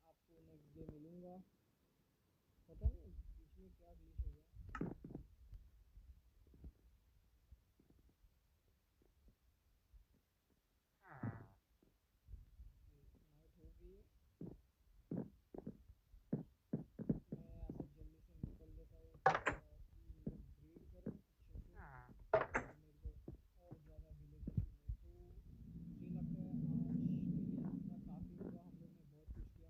आपको नेक्स्ट डे मिलूँगा। पता नहीं बीच में क्या ग्लिच हो गया। नाइट हो गई है, मैं यहाँ से जल्दी से निकल लेता हूँ कि ब्रीड करें अच्छे से और मेरे को और ज़्यादा विलेजेस मिले। तो मुझे लगता है आज के लिए इतना काफ़ी होगा, हम लोग ने बहुत कुछ किया।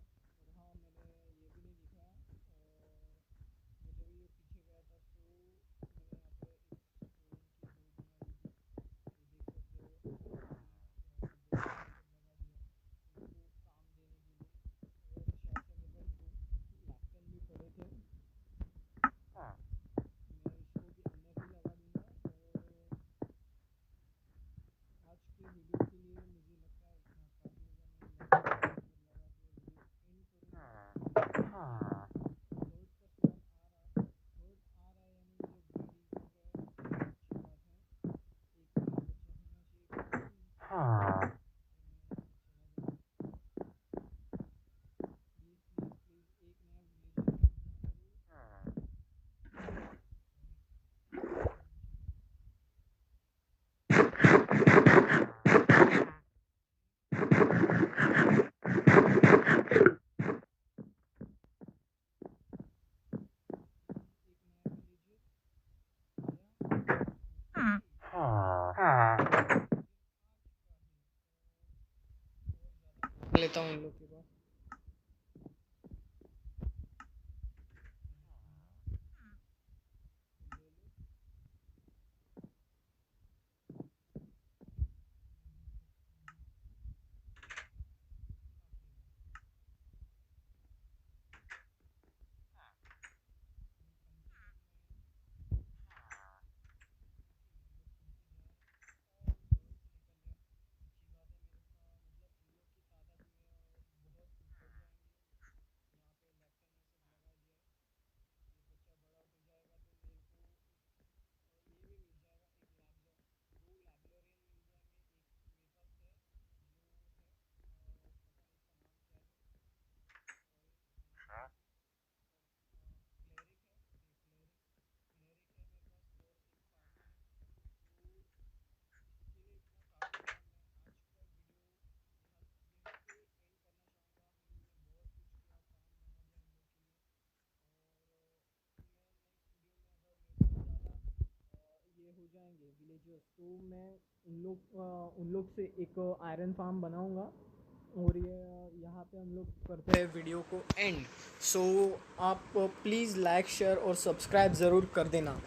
और हाँ, मैंने ये भी नहीं दिखाया, और मैं जब ये पीछे गया था तो मैंने यहाँ पे एक स्टोन की होल बना ली थी, ये देख सकते हो। यहाँ पे बोर्ड ये सब लगा दिया इनको काम देने के लिए। और शायद से मेरे पास दो लैक्टन भी पड़े थे, मैं इसको भी अंदर ही लगा दूँगा। और आज के वीडियो के लिए मुझे लगता है इतना काफ़ी होगा। मैं लैपटॉप लगा के वीडियो एंड करूँगा। थर्ड का स्लैम आ रहा है यानी ये लोग ब्रीडिंग कर रहे हैं, अच्छी बात है। एक बच्चा होना चाहिए कम से कम। तो मैं यहाँ से चला जाऊँ। प्लीज़ प्लीज़ प्लीज़ एक नया विलेजर मत जाने दो। सॉरी, ये मुझे लगा। प्लीज़ एक नया विलेजर आया। ओके, विलेजर आ चुका है और ज़्यादा काम लेता हूँ इन लोग के पास। ले लो। काफ़ी है, अभी कम से कम मैं ओके, ये लोग सो के जा रहे हैं और बर्ड्स निकल रहे हैं। अच्छी बात है, मेरे मतलब इन लोग की तादाद में बहुत बढ़ जाएंगे। यहाँ पे लैक्टन ये सब लगा दिया है, ये बच्चा बड़ा हो जाएगा तो मेरे को ये भी मिल जाएगा, एक लैब्रा, दो लैब्लोरियन मिल जाएंगे। एक मेरे पास है जो है पता नहीं इसका नाम क्या है, सॉरी मैं नाम भूल गया। क्लेरिक है, ओके क्लेरिक, क्लेरिक है मेरे पास और एक फार्मर है। तो इसके लिए इतना काफ़ी होगा। मैं आज का वीडियो यहाँ यहीं पे एंड करना चाहूँगा। हम लोग ने बहुत कुछ किया, फार्म बना दिया इन लोग के लिए। और मैं नेक्स्ट वीडियो में अगर मेरे पास ज़्यादा ये हो जाएंगे विलेजर्स तो मैं उन लोग से एक आयरन फार्म बनाऊंगा। और ये यहाँ पे हम लोग करते हैं वीडियो को एंड। सो आप प्लीज़ लाइक शेयर और सब्सक्राइब ज़रूर कर देना।